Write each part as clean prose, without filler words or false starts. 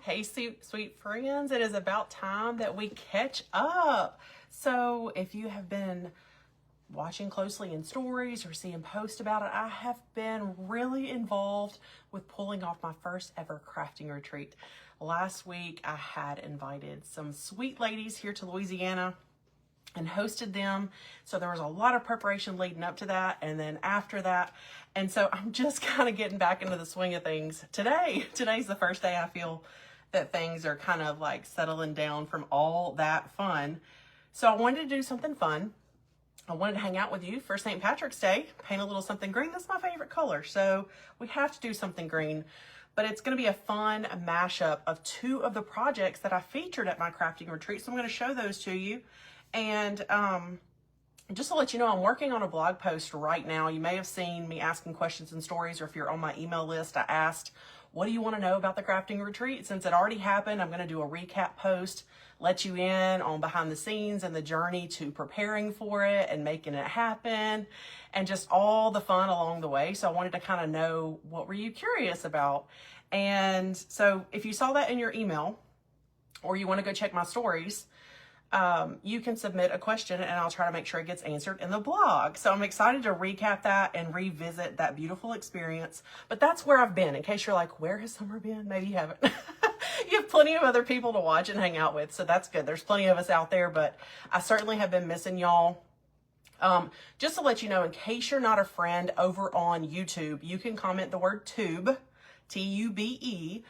Hey, sweet friends, it is about time that we catch up. So if you have been watching closely in stories or seeing posts about it, I have been really involved with pulling off my first ever crafting retreat. Last week, I had invited some sweet ladies here to Louisiana and hosted them. So there was a lot of preparation leading up to that and then after that. And so I'm just kind of getting back into the swing of things today. Today's the first day I feel that things are kind of like settling down from all that fun. So I wanted to do something fun. I wanted to hang out with you for St. Patrick's Day, paint a little something green. That's my favorite color. So we have to do something green, but it's going to be a fun mashup of two of the projects that I featured at my crafting retreat. So I'm going to show those to you. And just to let you know, I'm working on a blog post right now. You may have seen me asking questions and stories, or if you're on my email list, I asked, what do you want to know about the crafting retreat? Since it already happened, I'm going to do a recap post, let you in on behind the scenes and the journey to preparing for it and making it happen and just all the fun along the way. So I wanted to kind of know, what were you curious about? And so if you saw that in your email, or you want to go check my stories, you can submit a question and I'll try to make sure it gets answered in the blog. So I'm excited to recap that and revisit that beautiful experience. But that's where I've been, in case you're like, where has Summer been? Maybe you haven't. You have plenty of other people to watch and hang out with, so that's good. There's plenty of us out there, but I certainly have been missing y'all. Just to let you know, in case you're not a friend over on YouTube, you can comment the word tube, T-U-B-E,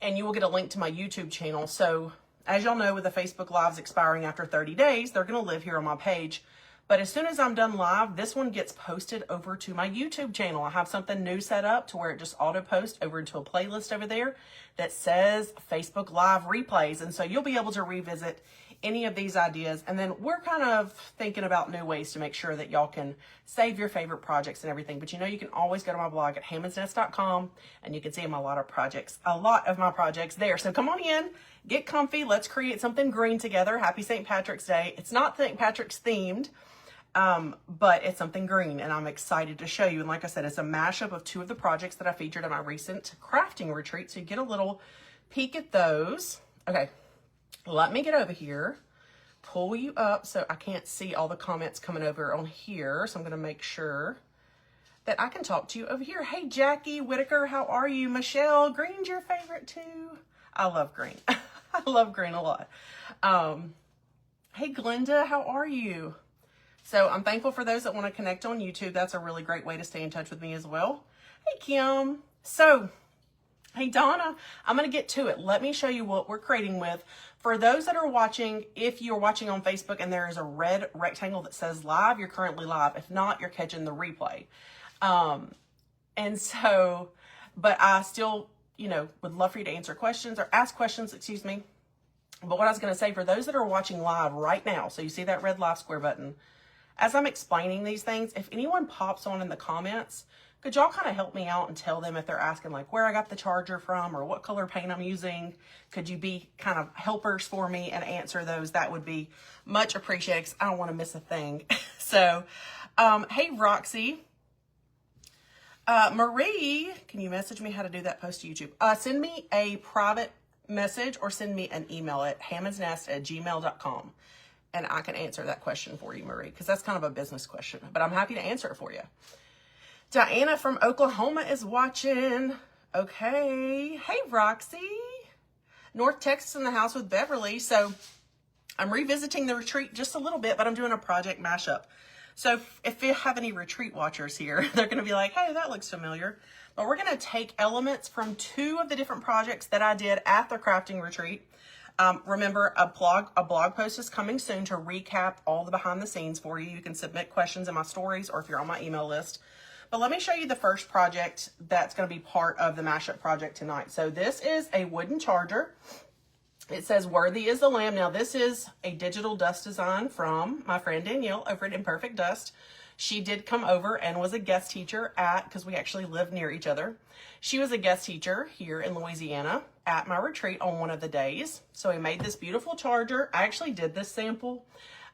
and you will get a link to my YouTube channel. So as y'all know, with the Facebook Lives expiring after 30 days, they're going to live here on my page. But as soon as I'm done live, this one gets posted over to my YouTube channel. I have something new set up to where it just auto posts over into a playlist over there that says Facebook Live replays. And so you'll be able to revisit any of these ideas. And then we're kind of thinking about new ways to make sure that y'all can save your favorite projects and everything. But you know, you can always go to my blog at hammondsnest.com and you can see a lot of my projects there. So come on in, get comfy. Let's create something green together. Happy St. Patrick's Day. It's not St. Patrick's themed, but it's something green and I'm excited to show you. And like I said, it's a mashup of two of the projects that I featured at my recent crafting retreat. So you get a little peek at those. Okay. Let me get over here, pull you up so I can't see all the comments coming over on here. So I'm going to make sure that I can talk to you over here. Hey, Jackie Whitaker, how are you? Michelle, green's your favorite too. I love green. I love green a lot. Hey, Glenda, how are you? So I'm thankful for those that want to connect on YouTube. That's a really great way to stay in touch with me as well. Hey, Kim. So, hey, Donna, I'm going to get to it. Let me show you what we're creating with. For those that are watching, if you're watching on Facebook and there is a red rectangle that says live, you're currently live. If not, you're catching the replay. And so, but I still, you know, would love for you to answer questions or ask questions, excuse me. But what I was going to say, for those that are watching live right now, so you see that red live square button, as I'm explaining these things, if anyone pops on in the comments, could y'all kind of help me out and tell them if they're asking like where I got the charger from or what color paint I'm using? Could you be kind of helpers for me and answer those? That would be much appreciated because I don't want to miss a thing. So, hey, Roxy. Marie, can you message me how to do that post to YouTube? Send me a private message or send me an email at hammondsnest@gmail.com. And I can answer that question for you, Marie, because that's kind of a business question, but I'm happy to answer it for you. Diana from Oklahoma is watching. Okay. Hey, Roxy. North Texas in the house with Beverly. So I'm revisiting the retreat just a little bit, but I'm doing a project mashup. So if you have any retreat watchers here, they're going to be like, hey, that looks familiar. But we're going to take elements from two of the different projects that I did at the crafting retreat. Remember, a blog post is coming soon to recap all the behind the scenes for you. You can submit questions in my stories or if you're on my email list. But let me show you the first project that's going to be part of the mashup project tonight. So this is a wooden charger. It says Worthy is the Lamb. Now this is a digital dust design from my friend Danielle over at Imperfect Dust. She did come over and was a guest teacher because we actually live near each other. She was a guest teacher here in Louisiana at my retreat on one of the days. So we made this beautiful charger. I actually did this sample.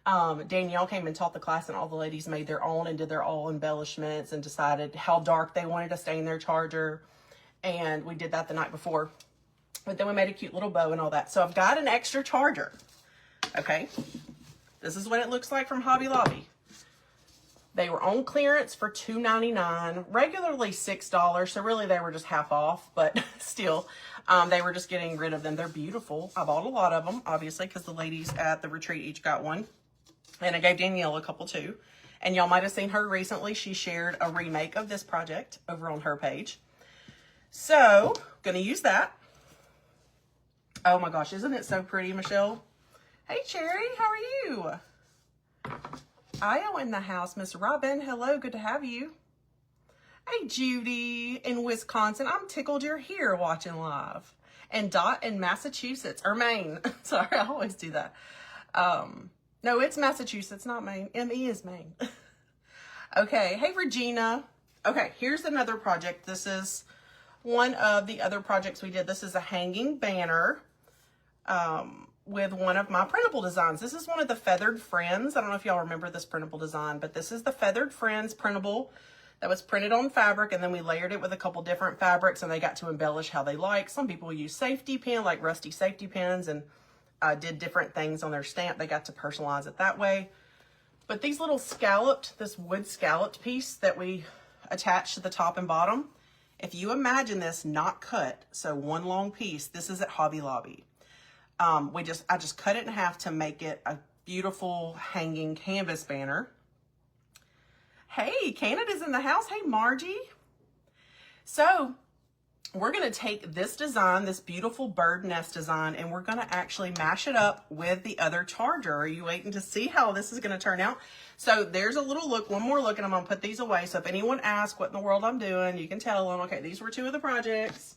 Danielle came and taught the class and all the ladies made their own and did their all embellishments and decided how dark they wanted to stain their charger. And we did that the night before. But then we made a cute little bow and all that. So I've got an extra charger. Okay. This is what it looks like from Hobby Lobby. They were on clearance for $2.99, regularly $6. So really they were just half off, but still, they were just getting rid of them. They're beautiful. I bought a lot of them, obviously, because the ladies at the retreat each got one. And I gave Danielle a couple too. And y'all might have seen her recently. She shared a remake of this project over on her page. So, gonna use that. Oh my gosh, isn't it so pretty, Michelle? Hey, Cherry, how are you? Io in the house, Miss Robin. Hello, good to have you. Hey, Judy in Wisconsin. I'm tickled you're here watching live. And Dot in Massachusetts, or Maine. Sorry, I always do that. No, it's Massachusetts, not Maine. ME is Maine. Okay, hey, Regina. Okay, here's another project. This is one of the other projects we did. This is a hanging banner with one of my printable designs. This is one of the Feathered Friends. I don't know if y'all remember this printable design, but this is the Feathered Friends printable that was printed on fabric, and then we layered it with a couple different fabrics, and they got to embellish how they like. Some people use safety pin, like rusty safety pins, and did different things on their stamp. They got to personalize it that way. But these little scalloped, this wood scalloped piece that we attached to the top and bottom, if you imagine this not cut, so one long piece, this is at Hobby Lobby. I just cut it in half to make it a beautiful hanging canvas banner. Hey, Canada's in the house. Hey, Margie. So we're going to take this design, this beautiful bird nest design, and we're going to actually mash it up with the other charger. Are you waiting to see how this is going to turn out? So there's a little look, one more look, and I'm going to put these away. So if anyone asks what in the world I'm doing, you can tell them, okay, these were two of the projects.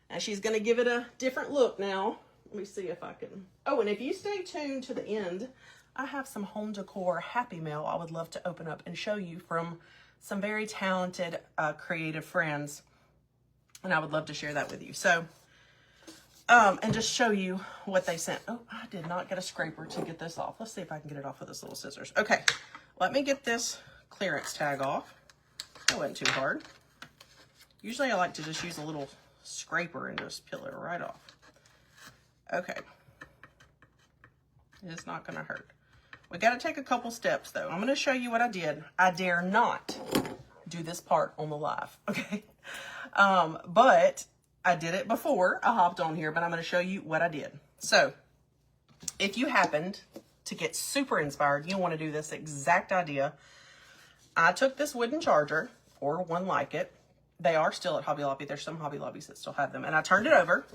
And she's going to give it a different look now. Let me see if I can. Oh, and if you stay tuned to the end, I have some home decor happy mail I would love to open up and show you from some very talented, creative friends. And I would love to share that with you. So, and just show you what they sent. Oh, I did not get a scraper to get this off. Let's see if I can get it off with this little scissors. Okay, let me get this clearance tag off. That wasn't too hard. Usually I like to just use a little scraper and just peel it right off. Okay. It's not going to hurt. We got to take a couple steps though. I'm going to show you what I did. I dare not do this part on the live. Okay. But I did it before I hopped on here, but I'm going to show you what I did. So if you happened to get super inspired, you want to do this exact idea. I took this wooden charger or one like it. They are still at Hobby Lobby. There's some Hobby Lobbies that still have them. And I turned it over.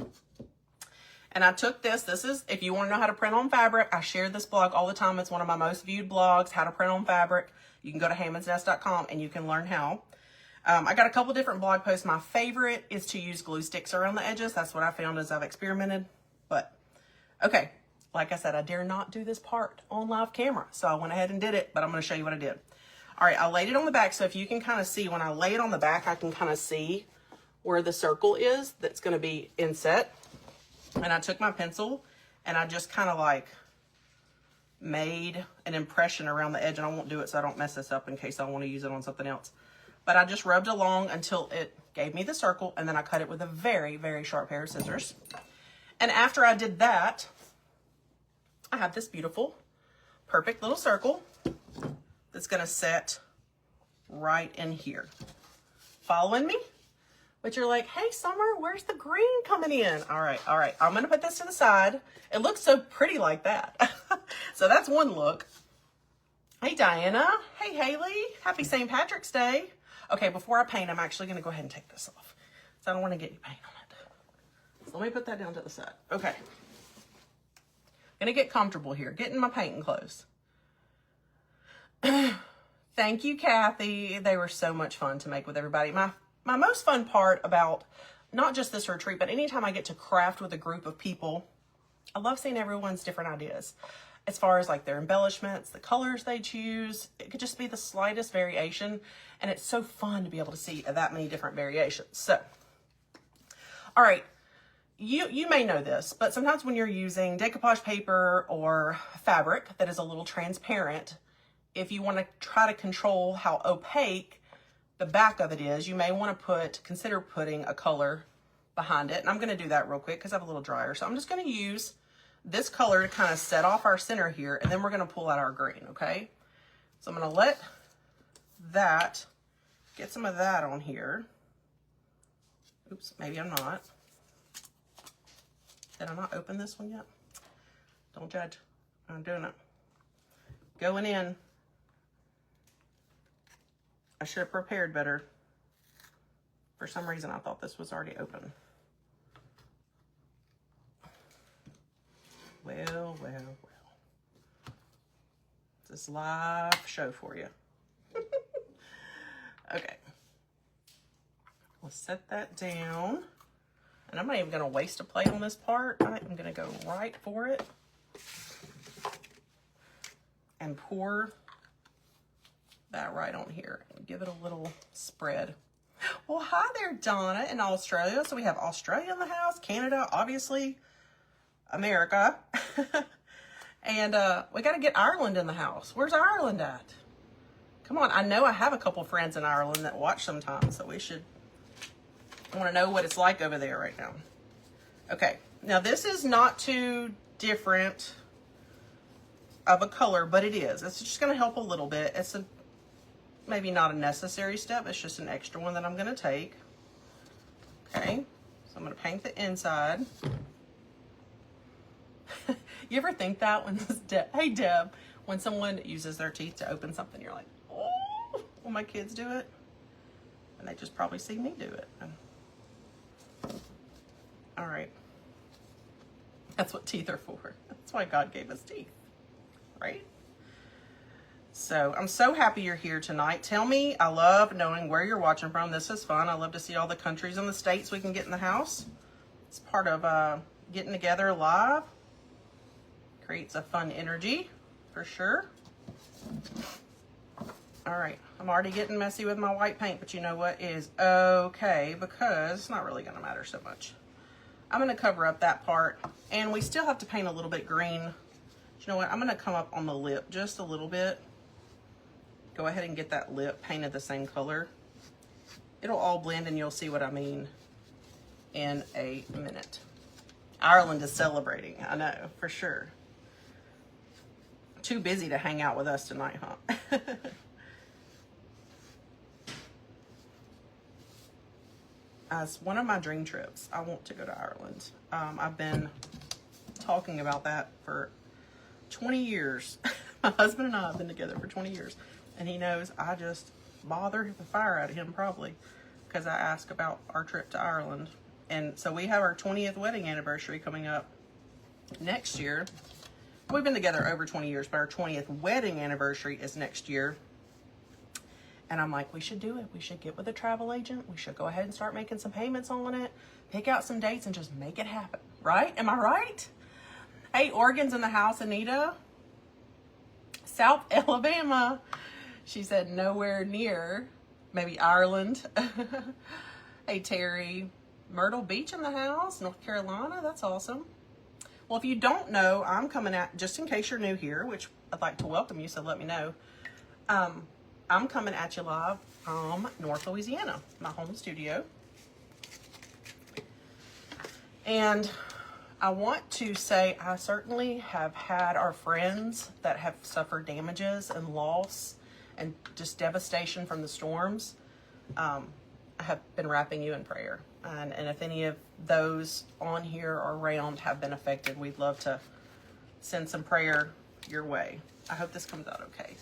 And I took this. This is, if you want to know how to print on fabric, I share this blog all the time. It's one of my most viewed blogs, how to print on fabric. You can go to haymansnest.com and you can learn how. I got a couple different blog posts. My favorite is to use glue sticks around the edges. That's what I found as I've experimented. But, okay, like I said, I dare not do this part on live camera. So I went ahead and did it, but I'm going to show you what I did. All right, I laid it on the back. So if you can kind of see, when I lay it on the back, I can kind of see where the circle is that's going to be inset. And I took my pencil and I just kind of like made an impression around the edge, and I won't do it so I don't mess this up in case I want to use it on something else. But I just rubbed along until it gave me the circle, and then I cut it with a very, very sharp pair of scissors. And after I did that, I have this beautiful, perfect little circle that's going to set right in here. Following me? But you're like, hey, Summer, where's the green coming in? All right. I'm going to put this to the side. It looks so pretty like that. So that's one look. Hey, Diana. Hey, Haley. Happy St. Patrick's Day. Okay, before I paint, I'm actually going to go ahead and take this off. So I don't want to get any paint on it. So let me put that down to the side. Okay. Going to get comfortable here. Getting my painting clothes. Thank you, Kathy. They were so much fun to make with everybody. My most fun part about not just this retreat, but anytime I get to craft with a group of people, I love seeing everyone's different ideas. As far as like their embellishments, the colors they choose, it could just be the slightest variation. And it's so fun to be able to see that many different variations. So, all right, you may know this, but sometimes when you're using decoupage paper or fabric that is a little transparent, if you want to try to control how opaque the back of it is, you may want to consider putting a color behind it. And I'm going to do that real quick because I have a little dryer. So I'm just going to use this color to kind of set off our center here. And then we're going to pull out our green, okay? So I'm going to let that, get some of that on here. Oops, maybe I'm not. Did I not open this one yet? Don't judge. I'm doing it. Going in. I should have prepared better. For some reason, I thought this was already open. Well, well, well. This is live show for you. Okay. We'll set that down. And I'm not even going to waste a plate on this part. I'm going to go right for it. And pour that right on here. And give it a little spread. Well, hi there, Donna in Australia. So we have Australia in the house, Canada, obviously, America. And we got to get Ireland in the house. Where's Ireland at? Come on. I know I have a couple friends in Ireland that watch sometimes, so I want to know what it's like over there right now. Okay. Now, this is not too different of a color, but it is. It's just going to help a little bit. It's maybe not a necessary step. It's just an extra one that I'm going to take. Okay. So I'm going to paint the inside. You ever think that when hey Deb, when someone uses their teeth to open something, you're like, oh, will my kids do it? And they just probably see me do it. All right. That's what teeth are for. That's why God gave us teeth, right? So I'm so happy you're here tonight. Tell me, I love knowing where you're watching from. This is fun. I love to see all the countries and the states we can get in the house. It's part of getting together live. Creates a fun energy for sure. All right, I'm already getting messy with my white paint, but you know what is okay because it's not really gonna matter so much. I'm gonna cover up that part and we still have to paint a little bit green. You know what, I'm gonna come up on the lip just a little bit. Go ahead and get that lip painted the same color. It'll all blend and you'll see what I mean in a minute. Ireland is celebrating, I know, for sure. Too busy to hang out with us tonight, huh? As one of my dream trips, I want to go to Ireland. I've been talking about that for 20 years. My husband and I have been together for 20 years. And he knows I just bothered the fire out of him probably because I asked about our trip to Ireland. And so we have our 20th wedding anniversary coming up next year. We've been together over 20 years, but our 20th wedding anniversary is next year. And I'm like, we should do it. We should get with a travel agent. We should go ahead and start making some payments on it. Pick out some dates and just make it happen. Right? Am I right? Hey, Oregon's in the house, Anita. South Alabama. She said nowhere near. Maybe Ireland. Hey, Terry. Myrtle Beach in the house. North Carolina. That's awesome. Well, if you don't know, I'm coming at, just in case you're new here, which I'd like to welcome you, so let me know. I'm coming at you live from North Louisiana, my home studio. And I want to say I certainly have had our friends that have suffered damages and loss and just devastation from the storms. I have been wrapping you in prayer. And if any of those on here or around have been affected, we'd love to send some prayer your way. I hope this comes out okay.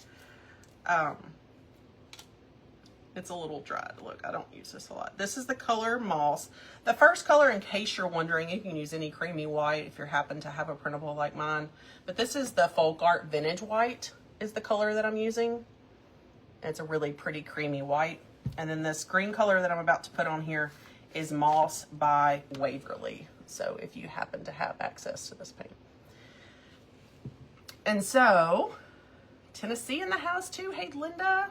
It's a little dry. Look, I don't use this a lot. This is the color Moss. The first color, in case you're wondering, you can use any creamy white if you happen to have a printable like mine. But this is the Folk Art Vintage White is the color that I'm using. It's a really pretty creamy white. And then this green color that I'm about to put on here is Moss by Waverly. So if you happen to have access to this paint. And so, Tennessee in the house too. Hey, Linda.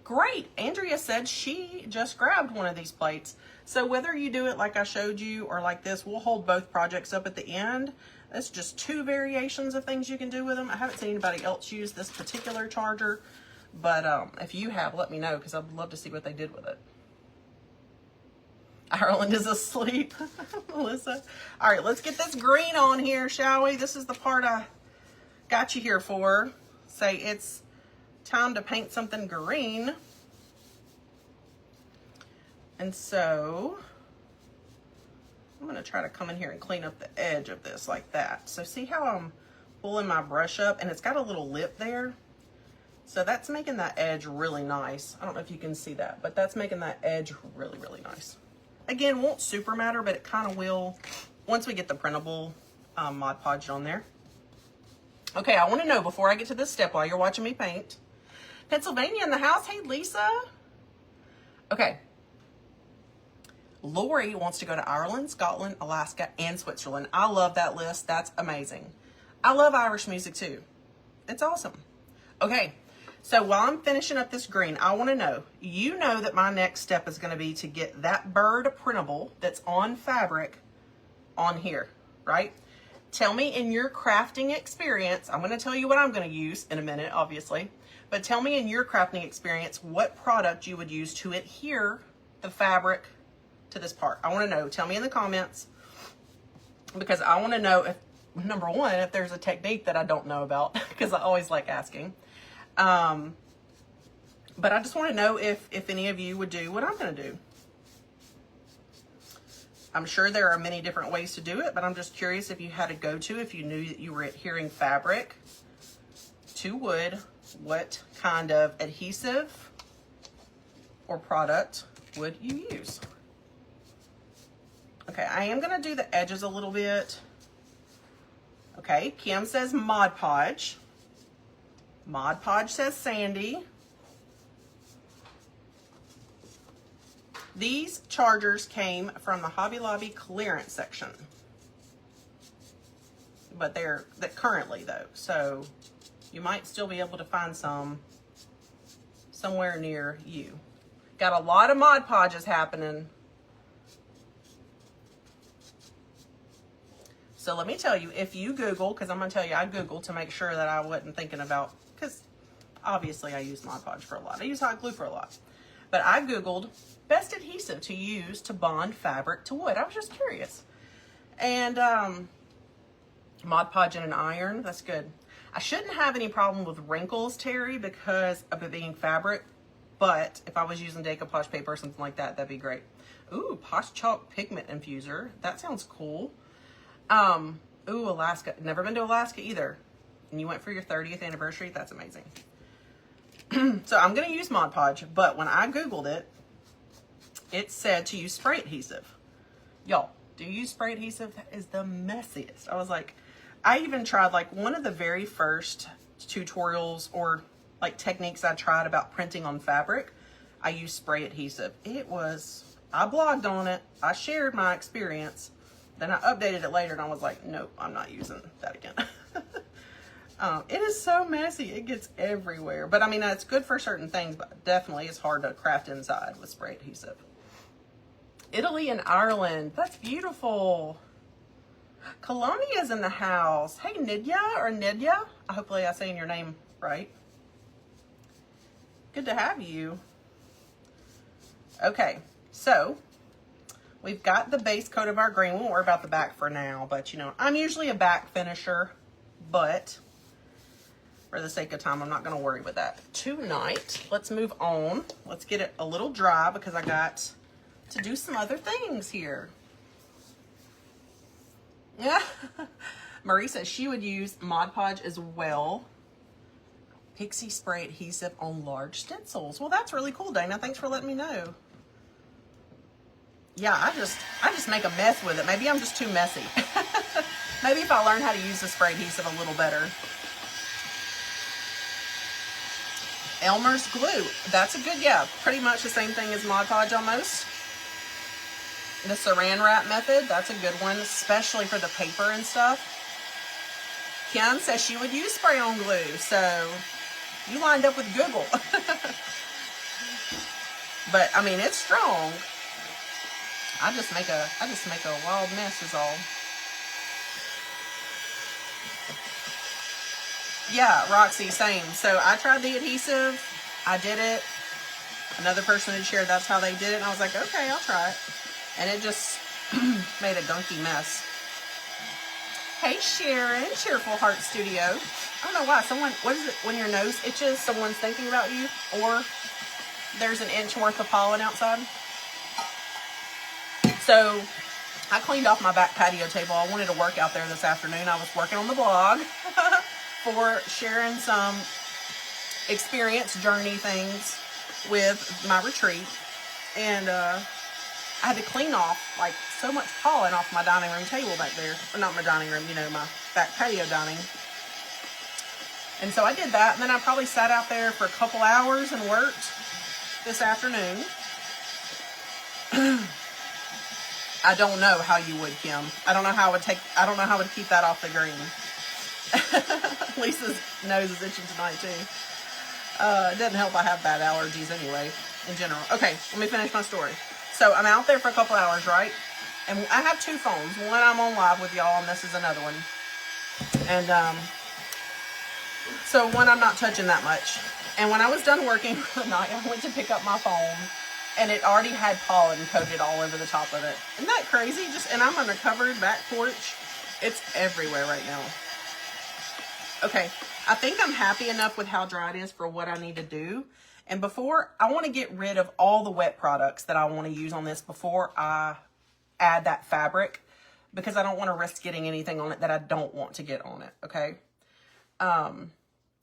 Great. Andrea said she just grabbed one of these plates. So whether you do it like I showed you or like this, we'll hold both projects up at the end. That's just two variations of things you can do with them. I haven't seen anybody else use this particular charger, but if you have, let me know because I'd love to see what they did with it. Ireland is asleep, Melissa. All right, let's get this green on here, shall we? This is the part I got you here for. Say it's time to paint something green. And so I'm gonna try to come in here and clean up the edge of this like that. So see how I'm pulling my brush up and it's got a little lip there? So that's making that edge really nice. I don't know if you can see that, but that's making that edge really, really nice. Again, won't super matter, but it kind of will once we get the printable Mod Podge on there. Okay, I want to know before I get to this step while you're watching me paint. Pennsylvania in the house. Hey, Lisa. Okay. Lori wants to go to Ireland, Scotland, Alaska, and Switzerland. I love that list. That's amazing. I love Irish music too. It's awesome. Okay. So while I'm finishing up this green, I want to know, you know that my next step is going to be to get that bird printable that's on fabric on here, right? Tell me in your crafting experience, I'm going to tell you what I'm going to use in a minute, obviously, but tell me in your crafting experience what product you would use to adhere the fabric to this part. I want to know. Tell me in the comments, because I want to know if, number one, if there's a technique that I don't know about, because I always like asking. But I just want to know if any of you would do what I'm going to do. I'm sure there are many different ways to do it, but I'm just curious if you had a go-to, if you knew that you were adhering fabric to wood, what kind of adhesive or product would you use? Okay, I am going to do the edges a little bit. Okay, Kim says Mod Podge. Mod Podge says Sandy. These chargers came from the Hobby Lobby clearance section. But they're currently though, so you might still be able to find some somewhere near you. Got a lot of Mod Podges happening. So let me tell you, if you Google, because I'm going to tell you, I Googled to make sure that I wasn't thinking about, because obviously I use Mod Podge for a lot. I use hot glue for a lot. But I Googled best adhesive to use to bond fabric to wood. I was just curious. And Mod Podge in an iron, that's good. I shouldn't have any problem with wrinkles, Terry, because of it being fabric. But if I was using decoupage paper or something like that, that'd be great. Ooh, Posh Chalk Pigment Infuser. That sounds cool. Ooh, Alaska. Never been to Alaska either. And you went for your 30th anniversary? That's amazing. So I'm going to use Mod Podge, but when I Googled it, it said to use spray adhesive. Y'all, do you use spray adhesive? That is the messiest. I was like, I even tried like one of the very first tutorials or like techniques I tried about printing on fabric. I used spray adhesive. It was, I blogged on it. I shared my experience. Then I updated it later and I was like, nope, I'm not using that again. It is so messy. It gets everywhere. But I mean, it's good for certain things, but definitely it's hard to craft inside with spray adhesive. Italy and Ireland. That's beautiful. Colonia's in the house. Hey, Nidya or Nidya. Hopefully I'm saying your name right. Good to have you. Okay, so we've got the base coat of our green. We won't worry about the back for now, but you know, I'm usually a back finisher, but for the sake of time, I'm not going to worry with that tonight. Let's move on. Let's get it a little dry because I got to do some other things here. Yeah. Marie says she would use Mod Podge as well. Pixie spray adhesive on large stencils. Well, that's really cool, Dana. Thanks for letting me know. Yeah, I just make a mess with it. Maybe I'm just too messy. Maybe if I learn how to use the spray adhesive a little better. Elmer's glue. That's a good, yeah, pretty much the same thing as Mod Podge almost. The saran wrap method, that's a good one, especially for the paper and stuff. Kim says she would use spray on glue, so you lined up with Google. But I mean, it's strong. I just make a wild mess is all. Yeah, Roxy, same. So I tried the adhesive. I did it. Another person had shared that's how they did it. And I was like, okay, I'll try it. and it just made a gunky mess. Hey Sharon, Cheerful Heart Studio. I don't know why. Someone, what is it when your nose itches? Someone's thinking about you, or there's an inch worth of pollen outside. So I cleaned off my back patio table. I wanted to work out there this afternoon. I was working on the blog for sharing some experience journey things with my retreat. And I had to clean off like so much pollen off my dining room table back there. Or not my dining room, you know, my back patio dining. And so I did that. And then I probably sat out there for a couple hours and worked this afternoon. I don't know how you would, Kim. I don't know how I would keep that off the green. Lisa's nose is itching tonight too. It doesn't help I have bad allergies anyway, in general. Okay, let me finish my story. So I'm out there for a couple hours, right? And I have two phones. One I'm on live with y'all, and this is another one. And so one I'm not touching that much. And when I was done working for the night, I went to pick up my phone, and it already had pollen coated all over the top of it. Isn't that crazy? And I'm on a covered back porch. It's everywhere right now. Okay, I think I'm happy enough with how dry it is for what I need to do. And before, I want to get rid of all the wet products that I want to use on this before I add that fabric, because I don't want to risk getting anything on it that I don't want to get on it, okay?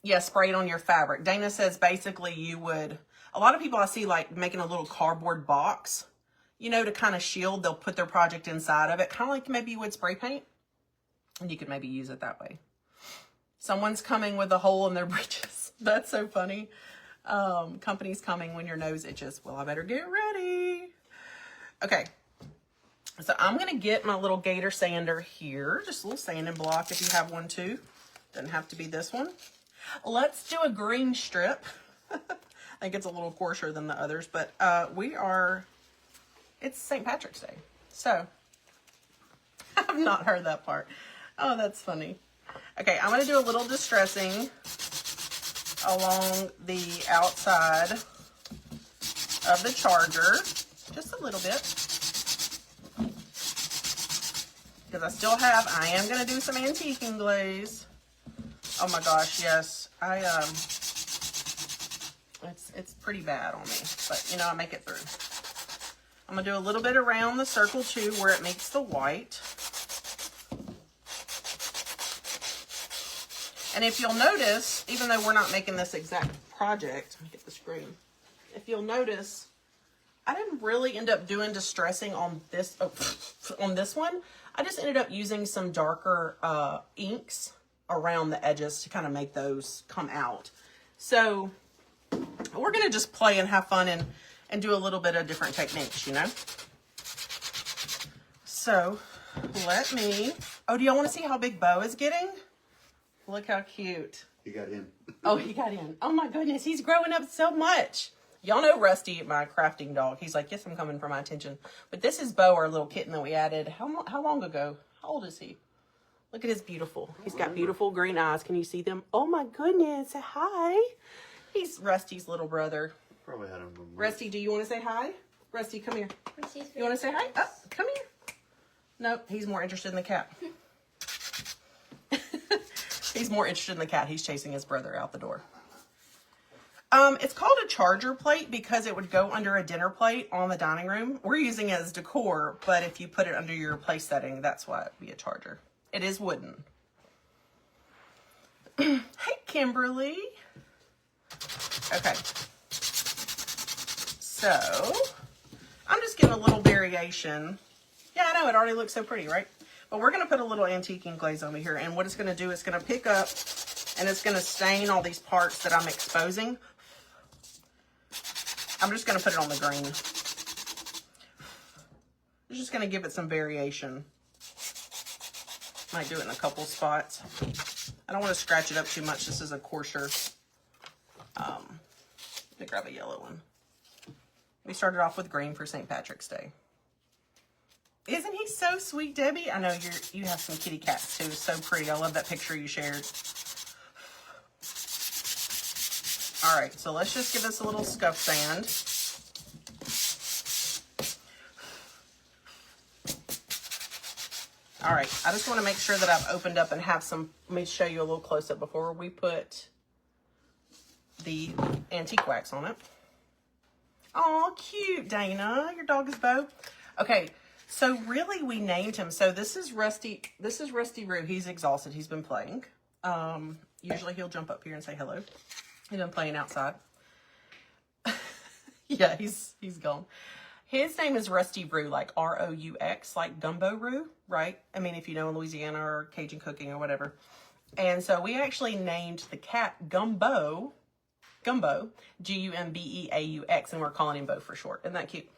Yeah, spray it on your fabric. Dana says basically you would, a lot of people I see like making a little cardboard box, you know, to kind of shield, they'll put their project inside of it, kind of like maybe you would spray paint, and you could maybe use it that way. Someone's coming with a hole in their britches. That's so funny. Company's coming when your nose itches. Well, I better get ready. Okay. So I'm going to get my little gator sander here. Just a little sanding block if you have one too. Doesn't have to be this one. Let's do a green strip. I think it's a little coarser than the others, but it's St. Patrick's Day. So, I've not heard that part. Oh, that's funny. Okay, I'm going to do a little distressing along the outside of the charger. Just a little bit. Because I am going to do some antiquing glaze. Oh my gosh, yes. It's pretty bad on me, but you know, I make it through. I'm going to do a little bit around the circle too, where it meets the white. And if you'll notice, even though we're not making this exact project, let me get the screen. If you'll notice, I didn't really end up doing distressing on this, on this one. I just ended up using some darker inks around the edges to kind of make those come out. So we're going to just play and have fun and do a little bit of different techniques, you know? So let me, oh, do y'all want to see how big Bo is getting? Look how cute. He got in. Oh, he got in. Oh my goodness, he's growing up so much. Y'all know Rusty, my crafting dog. He's like, yes, I'm coming for my attention. But this is Bo, our little kitten that we added. How long ago? How old is he? Look at his beautiful. He's got beautiful green eyes. Can you see them? Oh my goodness. Say hi. He's Rusty's little brother. Probably had him. Rusty, do you want to say hi? Rusty, come here. You want to say hi? Oh, come here. Nope, he's more interested in the cat. He's more interested in the cat. He's chasing his brother out the door. It's called a charger plate because it would go under a dinner plate on the dining room. We're using it as decor, but if you put it under your place setting, that's why it'd be a charger. It is wooden. Hey, Kimberly. Okay. So, I'm just getting a little variation. Yeah, I know, it already looks so pretty, right? But we're going to put a little antiquing glaze over here, and what it's going to do is going to pick up, and it's going to stain all these parts that I'm exposing. I'm just going to put it on the green. I'm just going to give it some variation. Might do it in a couple spots. I don't want to scratch it up too much. This is a coarser. Let me grab a yellow one. We started off with green for St. Patrick's Day. Isn't he so sweet, Debbie? I know you have some kitty cats too. So pretty. I love that picture you shared. All right, so let's just give this a little scuff sand. All right, I just want to make sure that I've opened up and have some, let me show you a little close up before we put the antique wax on it. Oh, cute, Dana. Your dog is Bo. Okay, so really we named him. So this is Rusty Roo. He's exhausted. He's been playing. Usually he'll jump up here and say hello. He's been playing outside. Yeah, he's gone. His name is Rusty Roo, like R-O-U-X, like gumbo roux, right? I mean, if you know in Louisiana or Cajun cooking or whatever. And so we actually named the cat Gumbo, G-U-M-B-E-A-U-X, and we're calling him Bo for short. Isn't that cute?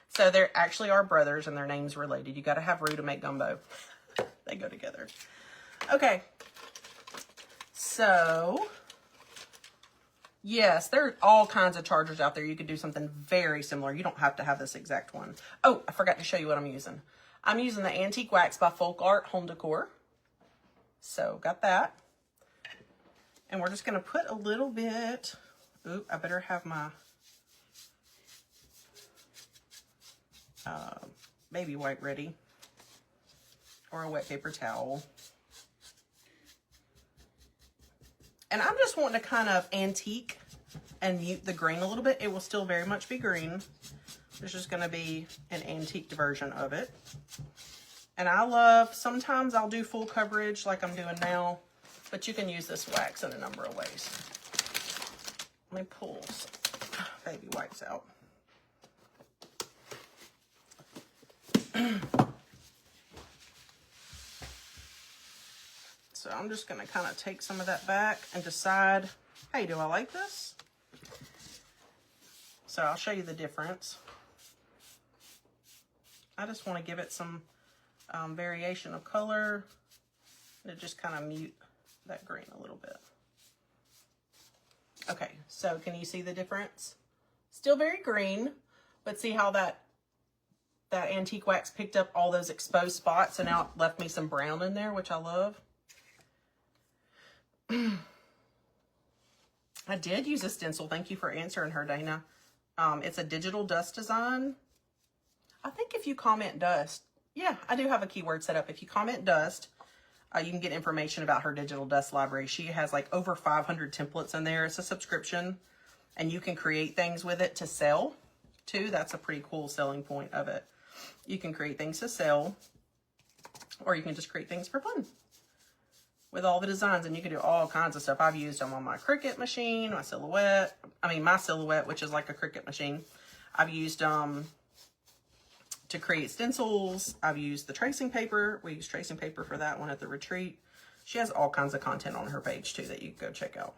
So they're actually our brothers and their names related. You got to have Roo to make gumbo. They go together. Okay. So, yes, there are all kinds of chargers out there. You could do something very similar. You don't have to have this exact one. Oh, I forgot to show you what I'm using. I'm using the Antique Wax by Folk Art Home Decor. So, got that. And we're just going to put a little bit. Ooh, I better have my baby wipe ready. Or a wet paper towel. And I'm just wanting to kind of antique and mute the green a little bit. It will still very much be green. There's just going to be an antiqued version of it. And I love, sometimes I'll do full coverage like I'm doing now, but you can use this wax in a number of ways. Let me pull some baby wipes out. So I'm just going to kind of take some of that back and decide, hey, do I like this? So I'll show you the difference. I just want to give it some variation of color and just kind of mute that green a little bit. Okay, so can you see the difference? Still very green, but see how that antique wax picked up all those exposed spots and now it left me some brown in there, which I love. I did use a stencil. Thank you for answering her, Dana. It's a digital dust design. I think if you comment dust, yeah, I do have a keyword set up. If you comment dust, you can get information about her digital dust library. She has like over 500 templates in there. It's a subscription and you can create things with it to sell too. That's a pretty cool selling point of it. You can create things to sell or you can just create things for fun with all the designs, and you can do all kinds of stuff. I've used them on my Cricut machine, my Silhouette, which is like a Cricut machine. I've used them to create stencils. I've used the tracing paper. We use tracing paper for that one at the retreat. She has all kinds of content on her page too that you can go check out.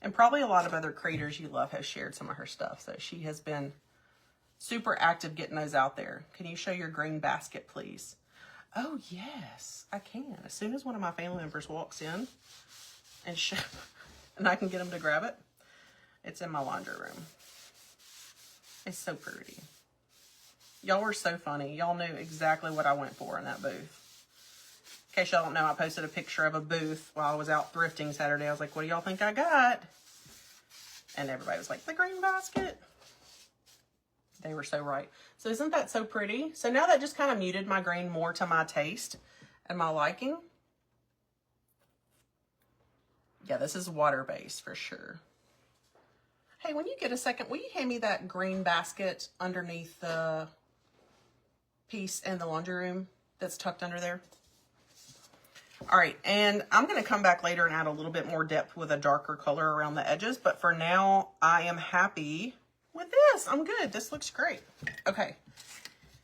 And probably a lot of other creators you love have shared some of her stuff. So she has been super active getting those out there. Can you show your green basket, please? Oh, yes, I can. As soon as one of my family members walks in and I can get them to grab it, it's in my laundry room. It's so pretty. Y'all were so funny. Y'all knew exactly what I went for in that booth. In case y'all don't know, I posted a picture of a booth while I was out thrifting Saturday. I was like, what do y'all think I got? And everybody was like, the green basket. They were so right. So isn't that so pretty? So now that just kind of muted my green more to my taste and my liking. Yeah, this is water-based for sure. Hey, when you get a second, will you hand me that green basket underneath the piece in the laundry room that's tucked under there? All right, and I'm going to come back later and add a little bit more depth with a darker color around the edges, but for now, I am happy with this. I'm good. This looks great. Okay,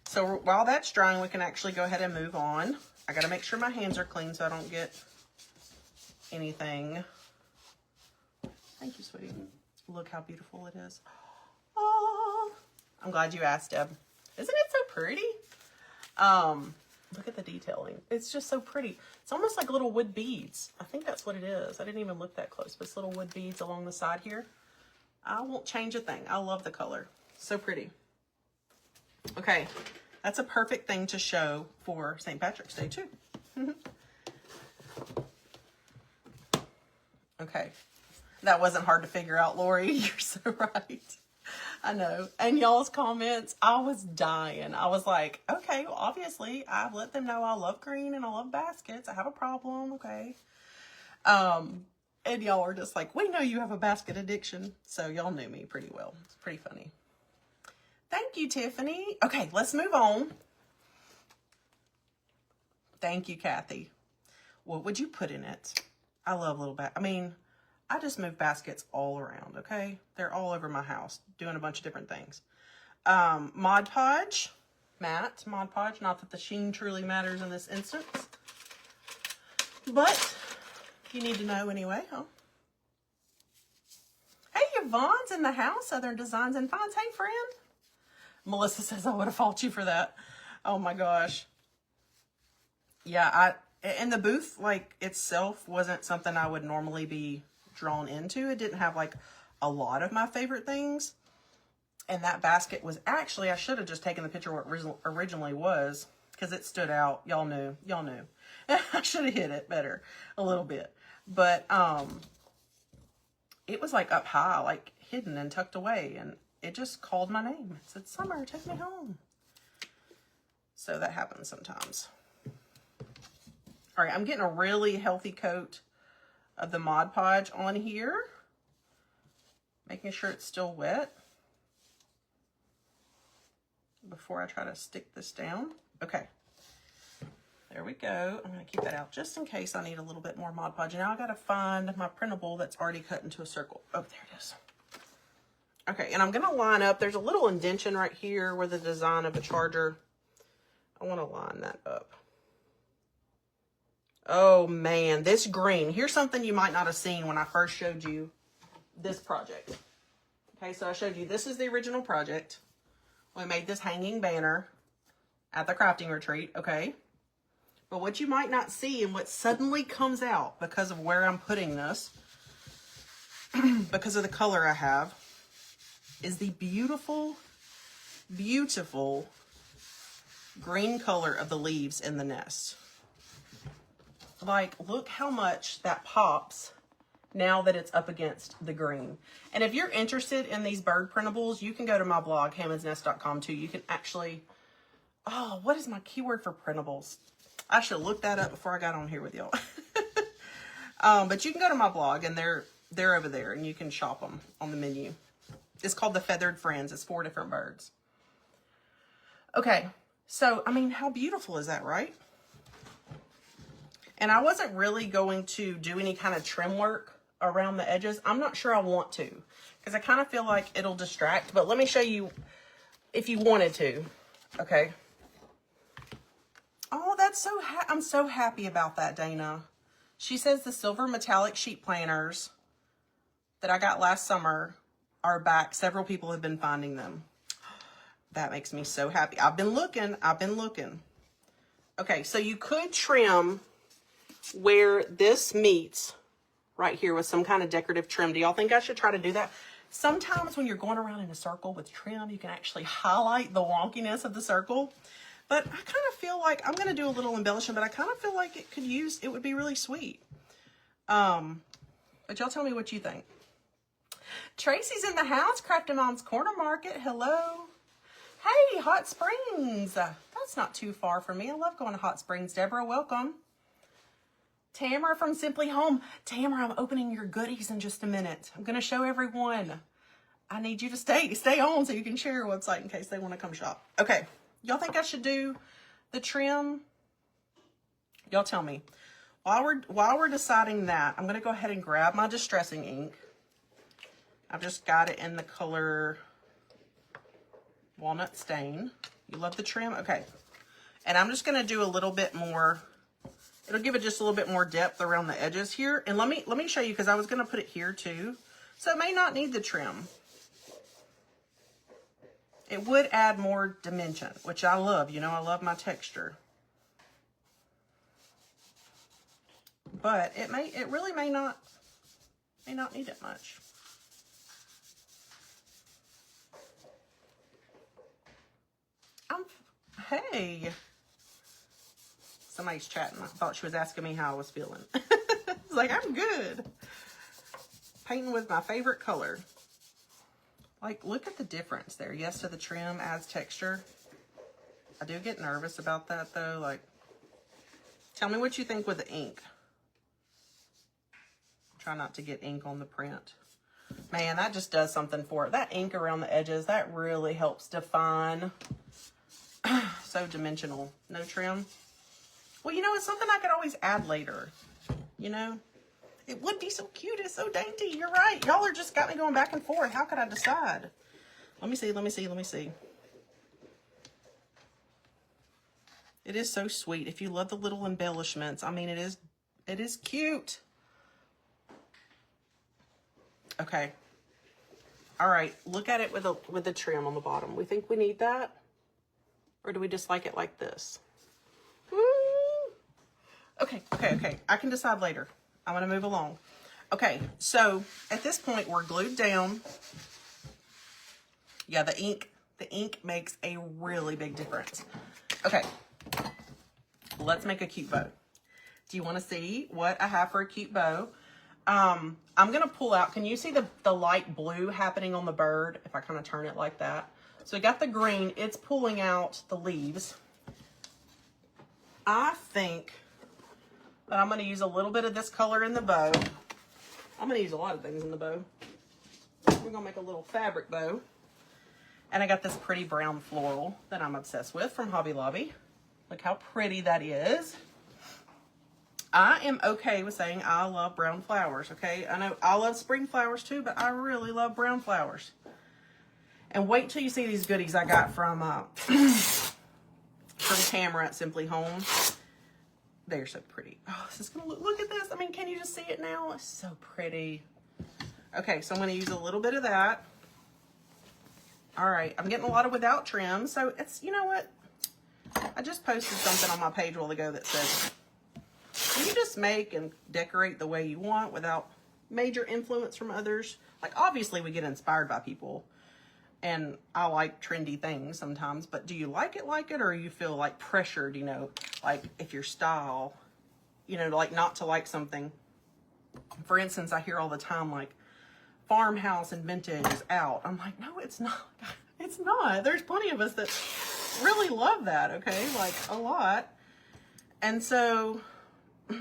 so while that's drying, we can actually go ahead and move on. I got to make sure my hands are clean so I don't get anything. Thank you, sweetie. Look how beautiful it is. Oh, I'm glad you asked, Deb. Isn't it so pretty? Look at the detailing. It's just so pretty. It's almost like little wood beads. I think that's what it is. I didn't even look that close, but it's little wood beads along the side here. I won't change a thing. I love the color. So pretty. Okay, that's a perfect thing to show for St. Patrick's Day too. Okay, that wasn't hard to figure out, Lori. You're so right. I know. And y'all's comments, I was dying. I was like, okay, well, obviously, I've let them know I love green and I love baskets. I have a problem, okay. And y'all are just like, we know you have a basket addiction. So y'all knew me pretty well. It's pretty funny. Thank you, Tiffany. Okay, let's move on. Thank you, Kathy. What would you put in it? I love little I just move baskets all around, okay? They're all over my house, doing a bunch of different things. Mod Podge, matte Mod Podge. Not that the sheen truly matters in this instance, but you need to know anyway, huh? Hey, Yvonne's in the house, Southern Designs and Finds. Hey, friend. Melissa says I would have fought you for that. Oh my gosh. Yeah, and the booth, like, itself wasn't something I would normally be drawn into. It didn't have, like, a lot of my favorite things. And that basket was actually, I should have just taken the picture where it originally was, because it stood out. Y'all knew. Y'all knew. I should have hid it better a little bit. But it was, like, up high, like, hidden and tucked away. And it just called my name. It said, Summer, take me home. So that happens sometimes. All right, I'm getting a really healthy coat of the Mod Podge on here. Making sure it's still wet before I try to stick this down. Okay, there we go. I'm gonna keep that out just in case I need a little bit more Mod Podge. Now I gotta find my printable that's already cut into a circle. Oh, there it is. Okay, and I'm gonna line up. There's a little indentation right here where the design of a charger. I wanna line that up. Oh man, this green. Here's something you might not have seen when I first showed you this project. Okay, so I showed you this is the original project. We made this hanging banner at the crafting retreat, okay? But what you might not see and what suddenly comes out because of where I'm putting this, because of the color I have, is the beautiful, beautiful green color of the leaves in the nest. Like, look how much that pops now that it's up against the green. And if you're interested in these bird printables, you can go to my blog, hammondsnest.com too. You can actually, oh, what is my keyword for printables? I should look that up before I got on here with y'all. But you can go to my blog and they're over there and you can shop them on the menu. It's called the Feathered Friends. It's 4 different birds. Okay, so, I mean, how beautiful is that, right? And I wasn't really going to do any kind of trim work around the edges. I'm not sure I want to, because I kind of feel like it'll distract. But let me show you if you wanted to. Okay. Oh, that's so, I'm so happy about that, Dana. She says the silver metallic sheet planners that I got last summer are back. Several people have been finding them. That makes me so happy. I've been looking. Okay, so you could trim where this meets right here with some kind of decorative trim. Do y'all think I should try to do that? Sometimes when you're going around in a circle with trim, you can actually highlight the wonkiness of the circle. But I kind of feel like I'm going to do a little embellishment, but I kind of feel like it would be really sweet. But y'all tell me what you think. Tracy's in the house, Crafty Mom's Corner Market. Hello. Hey, Hot Springs. That's not too far from me. I love going to Hot Springs. Deborah, welcome. Tamara from Simply Home. Tamara, I'm opening your goodies in just a minute. I'm going to show everyone. I need you to stay on so you can share your website in case they want to come shop. Okay. Y'all think I should do the trim? Y'all tell me. While we're deciding that, I'm going to go ahead and grab my distressing ink. I've just got it in the color Walnut Stain. You love the trim? Okay. And I'm just going to do a little bit more. It'll give it just a little bit more depth around the edges here. And let me show you, because I was going to put it here too. So it may not need the trim. It would add more dimension, which I love. You know, I love my texture. But it really may not need it much. Hey. Somebody's chatting. I thought she was asking me how I was feeling. It's like, I'm good. Painting with my favorite color. Like, look at the difference there. Yes, to the trim adds texture. I do get nervous about that though. Like, tell me what you think with the ink. Try not to get ink on the print. Man, that just does something for it. That ink around the edges, that really helps define. So dimensional. No trim. Well, you know, it's something I could always add later. You know? It would be so cute. It's so dainty. You're right. Y'all are just got me going back and forth. How could I decide? Let me see. Let me see. Let me see. It is so sweet. If you love the little embellishments, I mean, it is cute. Okay. All right. Look at it with the trim on the bottom. We think we need that? Or do we just like it like this? Woo! Okay. Okay. Okay. I can decide later. I'm going to move along. Okay. So at this point, we're glued down. Yeah, the ink makes a really big difference. Okay. Let's make a cute bow. Do you want to see what I have for a cute bow? I'm going to pull out. Can you see the light blue happening on the bird? If I kind of turn it like that. So we got the green. It's pulling out the leaves. I think that I'm going to use a little bit of this color in the bow. I'm going to use a lot of things in the bow. We're going to make a little fabric bow. And I got this pretty brown floral that I'm obsessed with from Hobby Lobby. Look how pretty that is. I am okay with saying I love brown flowers, okay? I know I love spring flowers too, but I really love brown flowers. And wait till you see these goodies I got from Tamara at Simply Home. They're so pretty. Oh, this is gonna look at this. I mean, can you just see it now? It's so pretty. Okay, so I'm gonna use a little bit of that. All right, I'm getting a lot of without trim, so it's, you know what? I just posted something on my page a while ago that says, you just make and decorate the way you want without major influence from others. Like, obviously we get inspired by people and I like trendy things sometimes, but do you like it, or you feel like pressured, you know, like if your style, you know, like not to like something. For instance, I hear all the time, like, farmhouse and vintage is out. I'm like, no, it's not. It's not. There's plenty of us that really love that, okay? Like, a lot. And so,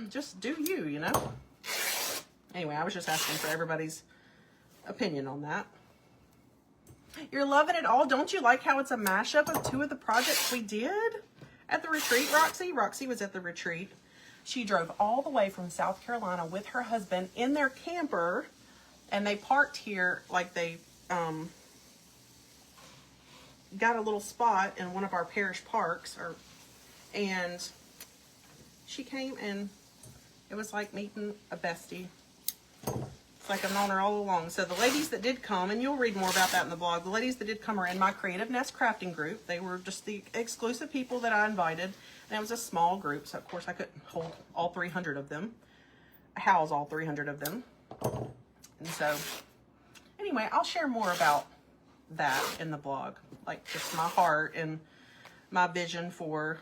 just do you, you know? Anyway, I was just asking for everybody's opinion on that. You're loving it all. Don't you like how it's a mashup of two of the projects we did at the retreat, Roxy? Roxy was at the retreat. She drove all the way from South Carolina with her husband in their camper, and they parked here, like they got a little spot in one of our parish parks, and she came and it was like meeting a bestie. It's like I've known her all along. So the ladies that did come, and you'll read more about that in the blog, the ladies that did come are in my Creative Nest crafting group. They were just the exclusive people that I invited, and it was a small group, so of course I couldn't hold all 300 of them, house all 300 of them. And so, anyway, I'll share more about that in the blog, like just my heart and my vision for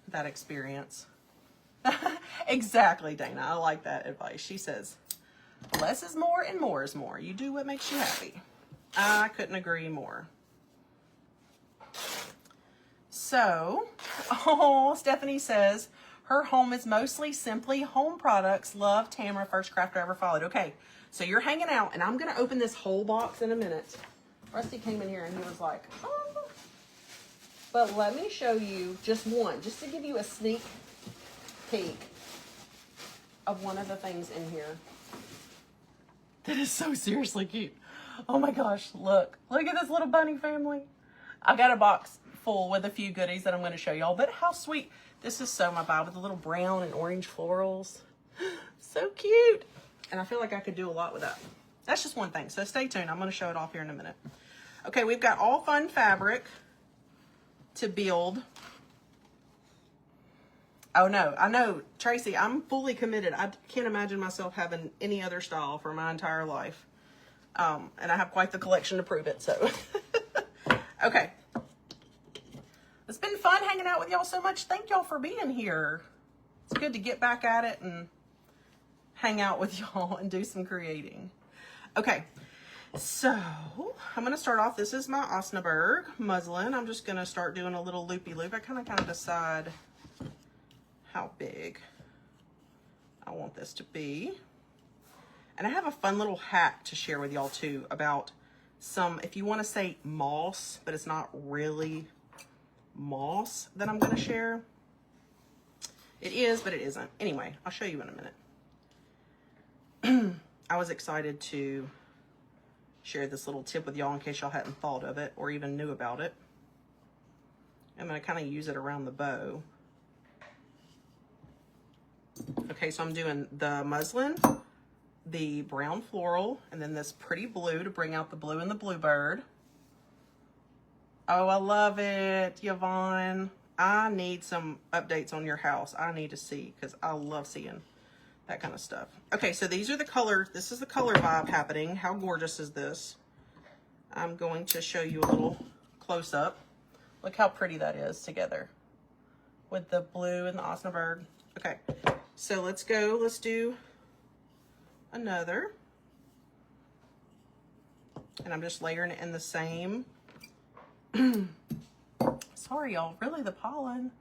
that experience. Exactly, Dana. I like that advice. She says, less is more and more is more. You do what makes you happy. I couldn't agree more. So, oh, Stephanie says, her home is mostly Simply Home products. Love Tamara, first crafter ever followed. Okay, so you're hanging out, and I'm going to open this whole box in a minute. Rusty came in here, and he was like, oh. But let me show you just one, just to give you a sneak peek of one of the things in here. That is so seriously cute. Oh my gosh, look. Look at this little bunny family. I got a box full with a few goodies that I'm going to show y'all, but how sweet. This is so my vibe with the little brown and orange florals. So cute. And I feel like I could do a lot with that. That's just one thing, so stay tuned. I'm going to show it off here in a minute. Okay, we've got all fun fabric to build. Oh no, I know, Tracy, I'm fully committed. I can't imagine myself having any other style for my entire life. And I have quite the collection to prove it, so. Okay. It's been fun hanging out with y'all so much. Thank y'all for being here. It's good to get back at it and hang out with y'all and do some creating. Okay. So I'm going to start off. This is my Osnaburg muslin. I'm just going to start doing a little loopy loop. I kind of decide how big I want this to be. And I have a fun little hack to share with y'all too about some, if you want to say moss, but it's not really moss that I'm going to share. It is, but it isn't. Anyway, I'll show you in a minute. I was excited to share this little tip with y'all in case y'all hadn't thought of it or even knew about it. I'm going to kind of use it around the bow. Okay, so I'm doing the muslin, the brown floral, and then this pretty blue to bring out the blue and the bluebird. Oh, I love it, Yvonne. I need some updates on your house. I need to see, because I love seeing that kind of stuff. Okay, so these are the colors. This is the color vibe happening. How gorgeous is this? I'm going to show you a little close up. Look how pretty that is together with the blue and the Osnaburg. Okay, so let's go. Let's do another. And I'm just layering it in the same. Sorry, y'all. Really, the pollen.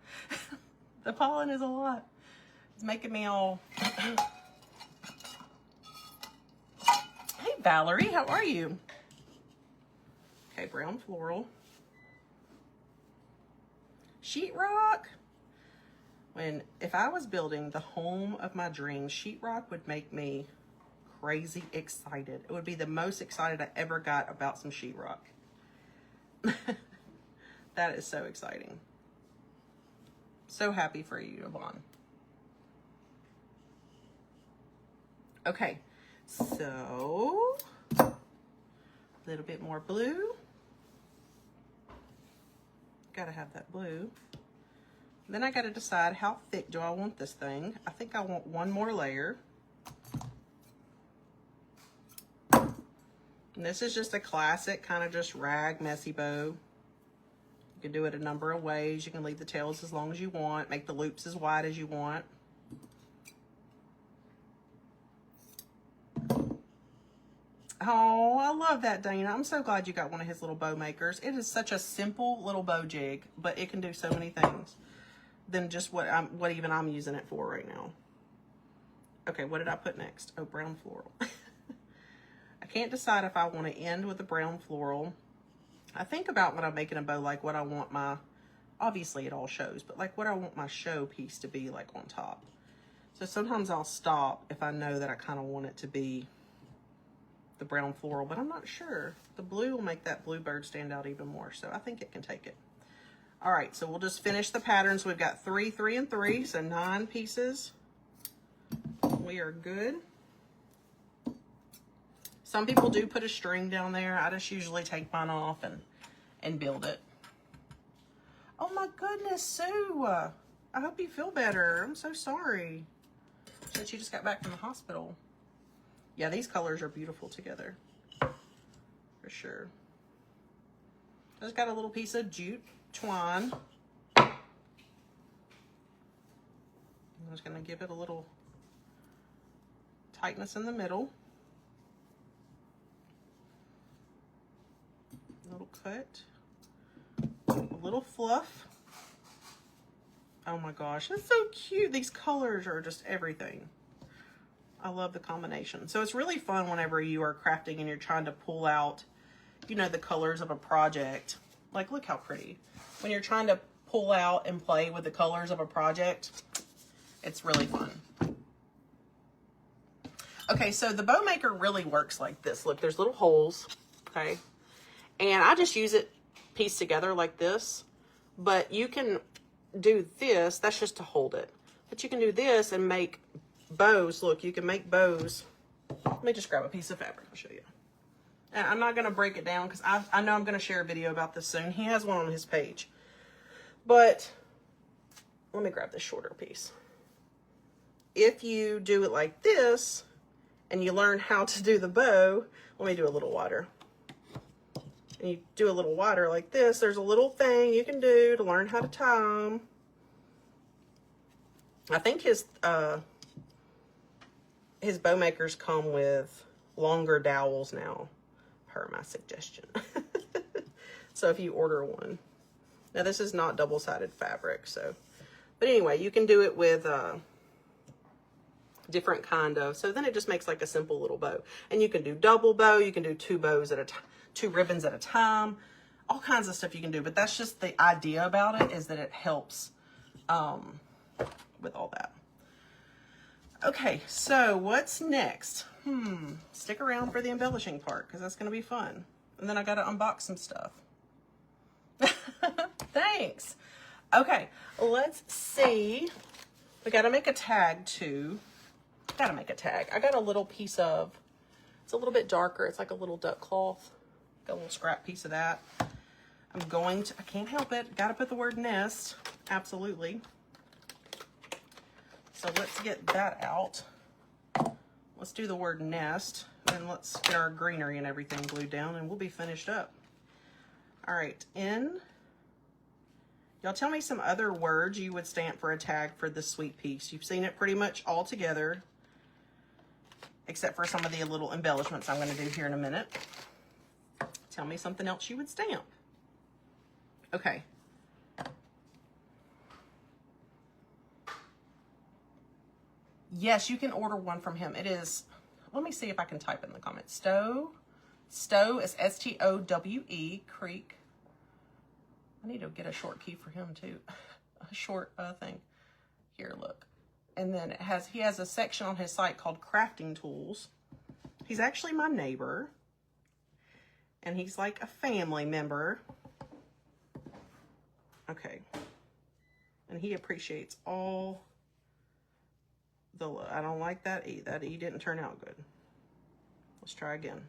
The pollen is a lot. It's making me all... Hey, Valerie, how are you? Okay, brown floral. Sheetrock. If I was building the home of my dreams, sheetrock would make me crazy excited. It would be the most excited I ever got about some sheetrock. That is so exciting. So happy for you, Yvonne. Okay, so a little bit more blue. Gotta have that blue. Then I gotta decide how thick do I want this thing. I think I want one more layer. And this is just a classic kind of just rag messy bow. You can do it a number of ways. You can leave the tails as long as you want, make the loops as wide as you want. Oh, I love that, Dana. I'm so glad you got one of his little bow makers. It is such a simple little bow jig, but it can do so many things than just what even I'm using it for right now. Okay, what did I put next? Oh, brown floral. I can't decide if I want to end with a brown floral. I think about when I'm making a bow, like what I want my, obviously it all shows, but like what I want my show piece to be like on top. So sometimes I'll stop if I know that I kind of want it to be the brown floral, but I'm not sure. The blue will make that bluebird stand out even more, so I think it can take it. All right, so we'll just finish the patterns. We've got 3, 3, and 3, so 9 pieces. We are good. Some people do put a string down there. I just usually take mine off and build it. Oh my goodness, Sue. I hope you feel better. I'm so sorry that you just got back from the hospital. Yeah, these colors are beautiful together, for sure. I just got a little piece of jute twine. I'm just gonna give it a little tightness in the middle. A little cut, a little fluff. Oh my gosh, that's so cute. These colors are just everything. I love the combination. So it's really fun whenever you are crafting and you're trying to pull out, you know, the colors of a project. Like, look how pretty. When you're trying to pull out and play with the colors of a project, it's really fun. Okay, so the bow maker really works like this. Look, there's little holes, okay? And I just use it pieced together like this. But you can do this, that's just to hold it. But you can do this and make bows. Look, you can make bows. Let me just grab a piece of fabric, I'll show you. And I'm not gonna break it down because I know I'm gonna share a video about this soon. He has one on his page. But let me grab this shorter piece. If you do it like this and you learn how to do the bow, let me do a little wider. And you do a little wider like this, there's a little thing you can do to learn how to tie them. I think his bow makers come with longer dowels now. her my suggestion. So if you order one. Now this is not double-sided fabric, so. But anyway, you can do it with different kind of, so then it just makes like a simple little bow. And you can do double bow, you can do two bows at a time, two ribbons at a time, all kinds of stuff you can do. But that's just the idea about it, is that it helps with all that. Okay, so what's next? Stick around for the embellishing part, because that's going to be fun. And then I got to unbox some stuff. Thanks. Okay, let's see. We got to make a tag too. Got to make a tag. I got a little piece of, it's a little bit darker. It's like a little duck cloth. Got a little scrap piece of that. I'm going to, I can't help it. Got to put the word nest. Absolutely. So let's get that out. Let's do the word nest, and let's get our greenery and everything glued down, and we'll be finished up. All right, y'all tell me some other words you would stamp for a tag for this sweet piece. You've seen it pretty much all together, except for some of the little embellishments I'm going to do here in a minute. Tell me something else you would stamp. Okay. Yes, you can order one from him. It is, let me see if I can type it in the comments. Stowe is S-T-O-W-E, Creek. I need to get a short key for him too. A short thing. Here, look. And then it has, he has a section on his site called Crafting Tools. He's actually my neighbor. And he's like a family member. Okay. And he appreciates all the, I don't like that E. That E didn't turn out good. Let's try again.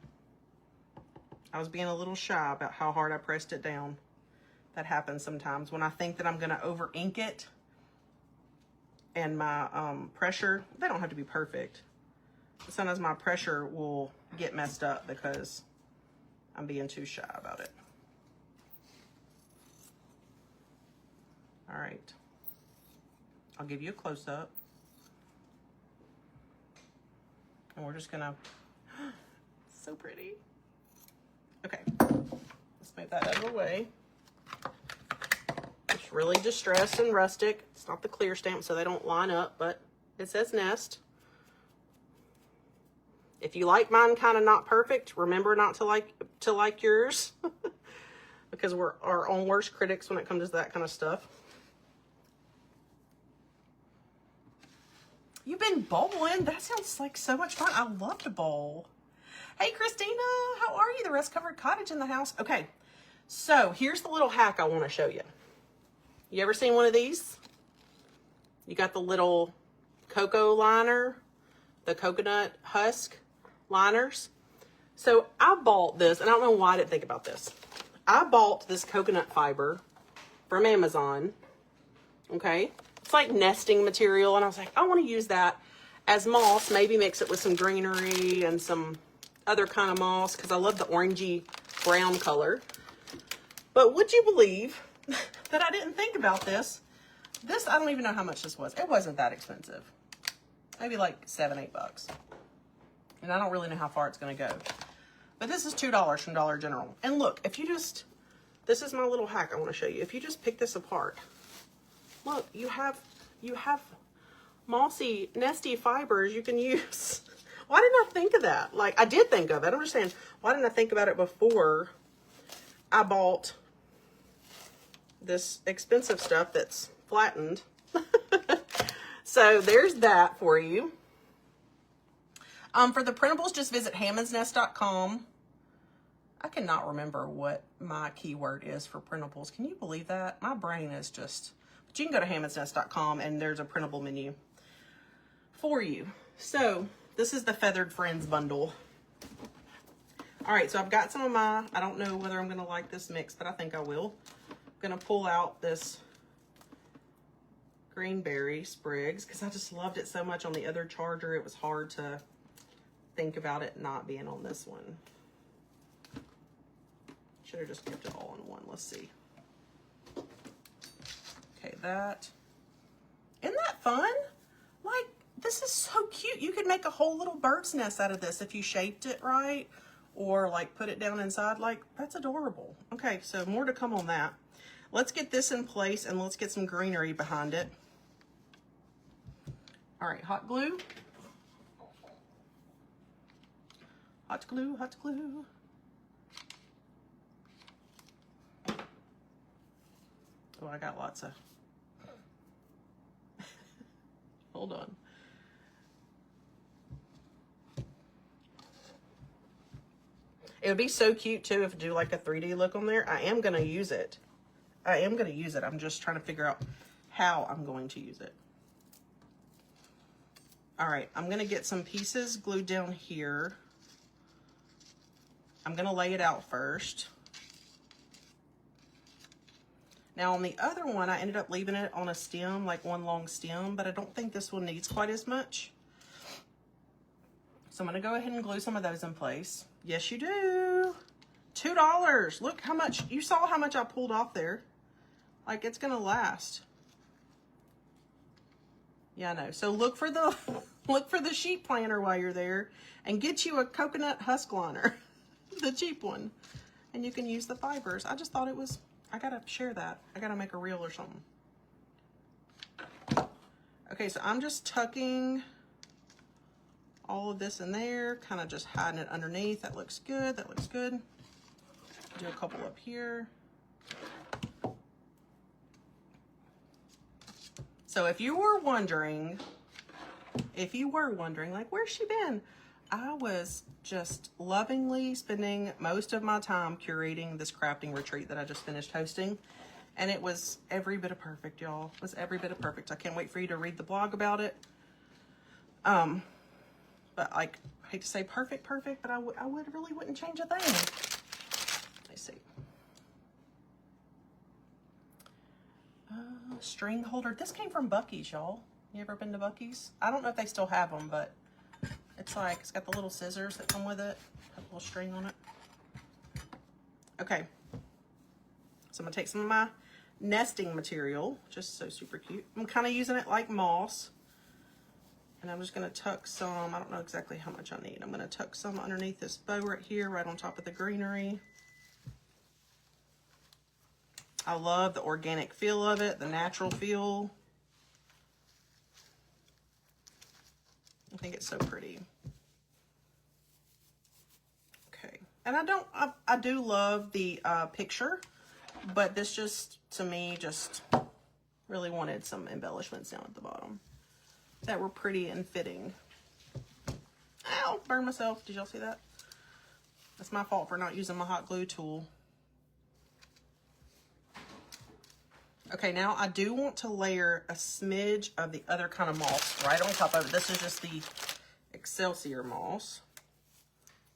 I was being a little shy about how hard I pressed it down. That happens sometimes when I think that I'm going to over ink it, and my pressure, they don't have to be perfect. Sometimes my pressure will get messed up because I'm being too shy about it. All right. I'll give you a close-up. And we're just gonna, so pretty. Okay, let's move that out of the way. It's really distressed and rustic. It's not the clear stamp, so they don't line up, but it says nest. If you like mine kind of not perfect, remember not to like yours, because we're our own worst critics when it comes to that kind of stuff. You've been bowling. That sounds like so much fun. I love to bowl. Hey, Christina, how are you? The rust-covered cottage in the house. Okay, so here's the little hack I want to show you. You ever seen one of these? You got the little cocoa liner, the coconut husk liners. So I bought this, and I don't know why I didn't think about this. I bought this coconut fiber from Amazon, okay? It's like nesting material, and I was like, I want to use that as moss, maybe mix it with some greenery and some other kind of moss, because I love the orangey brown color. But would you believe that I didn't think about this? This, I don't even know how much this was. It wasn't that expensive. Maybe like $7-8 bucks. And I don't really know how far it's going to go. But this is $2 from Dollar General. And look, if you just, this is my little hack I want to show you. If you just pick this apart, look, you have mossy, nesty fibers you can use. Why didn't I think of that? Like, I did think of it. I'm just saying, why didn't I think about it before I bought this expensive stuff that's flattened? So there's that for you. For the printables, just visit hammondsnest.com. I cannot remember what my keyword is for printables. Can you believe that? My brain is just... But you can go to hammondsnest.com and there's a printable menu for you. So this is the Feathered Friends bundle. All right, so I've got some of my, I don't know whether I'm going to like this mix, but I think I will. I'm going to pull out this greenberry sprigs because I just loved it so much on the other charger. It was hard to think about it not being on this one. Should have just kept it all in one. Let's see. Okay, that. Isn't that fun? Like, this is so cute. You could make a whole little bird's nest out of this if you shaped it right. or like put it down inside. Like, that's adorable. Okay, so more to come on that. Let's get this in place and let's get some greenery behind it. All right, hot glue. Hot glue, hot glue. Oh, I got lots of... Hold on. It would be so cute too if I do like a 3D look on there. I am going to use it. I'm just trying to figure out how I'm going to use it. All right, I'm going to get some pieces glued down here. I'm going to lay it out first. Now on the other one, I ended up leaving it on a stem, like one long stem, but I don't think this one needs quite as much. So I'm going to go ahead and glue some of those in place. Yes, you do. $2. Look how much, you saw how much I pulled off there. Like, it's going to last. Yeah, I know. So look for the sheet planner while you're there and get you a coconut husk liner, the cheap one. And you can use the fibers. I just thought it was, I got to share that. I got to make a reel or something. Okay, so I'm just tucking all of this in there, kind of just hiding it underneath. That looks good. That looks good. Do a couple up here. So if you were wondering, like, where's she been? I was just lovingly spending most of my time curating this crafting retreat that I just finished hosting. And it was every bit of perfect, y'all. It was every bit of perfect. I can't wait for you to read the blog about it. But like, I hate to say perfect, but I really wouldn't change a thing. Let's see. String holder. This came from Buc-ee's, y'all. You ever been to Buc-ee's? I don't know if they still have them, but it's like, it's got the little scissors that come with it. Have a little string on it. Okay. So I'm gonna take some of my nesting material, just so super cute. I'm kind of using it like moss. And I'm just gonna tuck some, I don't know exactly how much I need. I'm gonna tuck some underneath this bow right here, right on top of the greenery. I love the organic feel of it, the natural feel. I think it's so pretty. Okay, and I do love the picture, but this just, to me, just really wanted some embellishments down at the bottom that were pretty and fitting. Ow, burned myself. Did y'all see that? That's my fault for not using my hot glue tool. Okay, now I do want to layer a smidge of the other kind of moss right on top of it. This is just the Excelsior moss.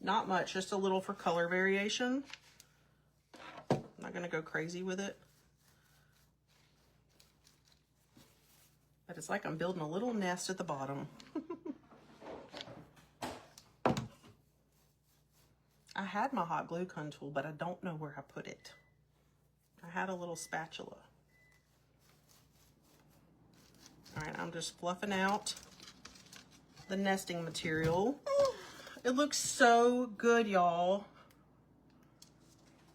Not much, just a little for color variation. I'm not gonna go crazy with it. But it's like I'm building a little nest at the bottom. I had my hot glue gun tool, but I don't know where I put it. I had a little spatula. All right, I'm just fluffing out the nesting material. It looks so good, y'all.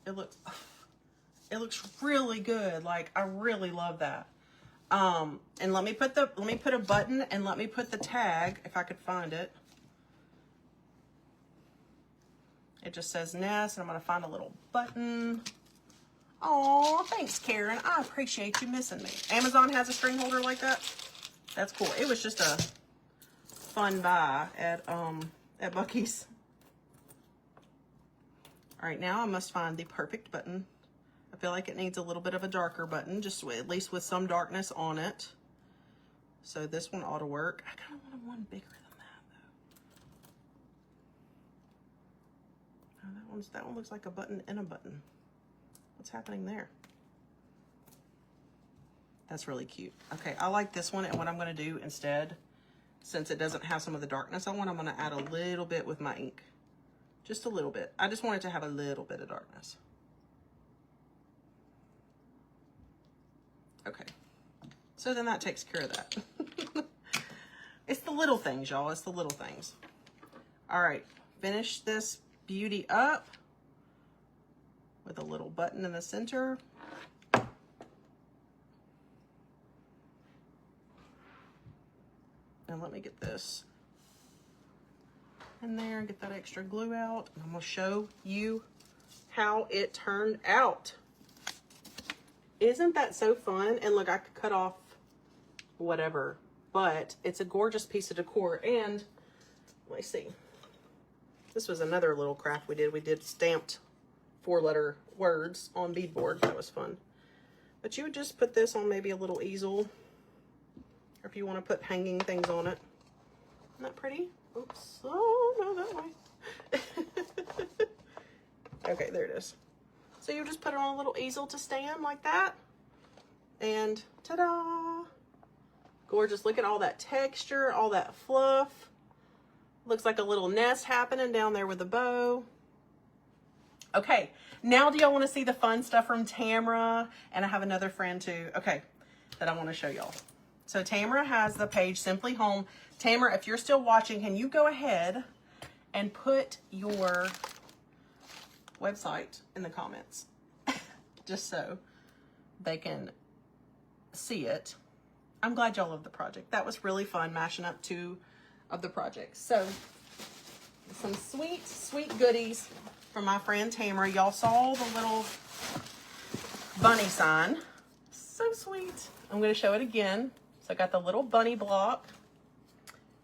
It looks really good. Like, I really love that. And let me put a button and let me put the tag, if I could find it. It just says nest, and I'm gonna find a little button. Oh, thanks, Karen. I appreciate you missing me. Amazon has a string holder like that. That's cool. It was just a fun buy at Buc-ee's. All right, now I must find the perfect button. I feel like it needs a little bit of a darker button, just at least with some darkness on it. So this one ought to work. I kind of wanted one bigger than that, though. Oh, that one looks like a button in a button. What's happening there? That's really cute. Okay, I like this one, and what I'm gonna do instead, since it doesn't have some of the darkness I want, I'm gonna add a little bit with my ink. Just a little bit. I just want it to have a little bit of darkness. Okay, so then that takes care of that. It's the little things, y'all. It's the little things. All right, finish this beauty up with a little button in the center. And let me get this in there and get that extra glue out. And I'm gonna show you how it turned out. Isn't that so fun? And look, I could cut off whatever, but it's a gorgeous piece of decor. And let me see. This was another little craft we did. We did stamped 4-letter words on beadboard. That was fun. But you would just put this on maybe a little easel, or if you want to put hanging things on it. Isn't that pretty? Oops. Oh, no, that way. Okay, there it is. So you just put it on a little easel to stand like that. And ta-da! Gorgeous. Look at all that texture, all that fluff. Looks like a little nest happening down there with a bow. Okay, now do y'all want to see the fun stuff from Tamara? And I have another friend too, okay, that I want to show y'all. So Tamara has the page Simply Home. Tamara, if you're still watching, can you go ahead and put your website in the comments? Just so they can see it. I'm glad y'all love the project. That was really fun, mashing up 2 of the projects. So some sweet, sweet goodies from my friend Tamara. Y'all saw the little bunny sign. So sweet. I'm going to show it again. So I got the little bunny block.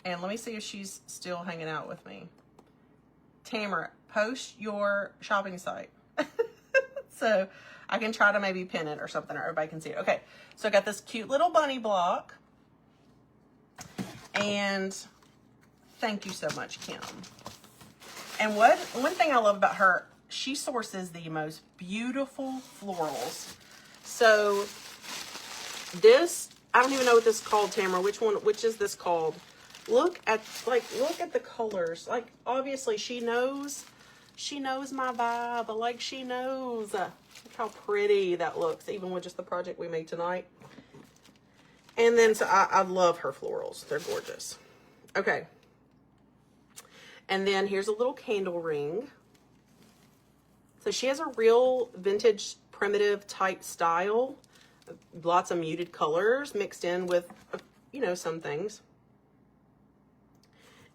And let me see if she's still hanging out with me. Tamara, post your shopping site. So I can try to maybe pin it or something, or everybody can see it. Okay, so I got this cute little bunny block. And thank you so much, Kim. And one thing I love about her, she sources the most beautiful florals. So this, I don't even know what this is called, Tamara. Which is this called? Look at the colors. Like, obviously she knows my vibe. Like, she knows. Look how pretty that looks, even with just the project we made tonight. And then, so I love her florals. They're gorgeous. Okay. And then here's a little candle ring. So she has a real vintage, primitive type style. Lots of muted colors mixed in with, you know, some things.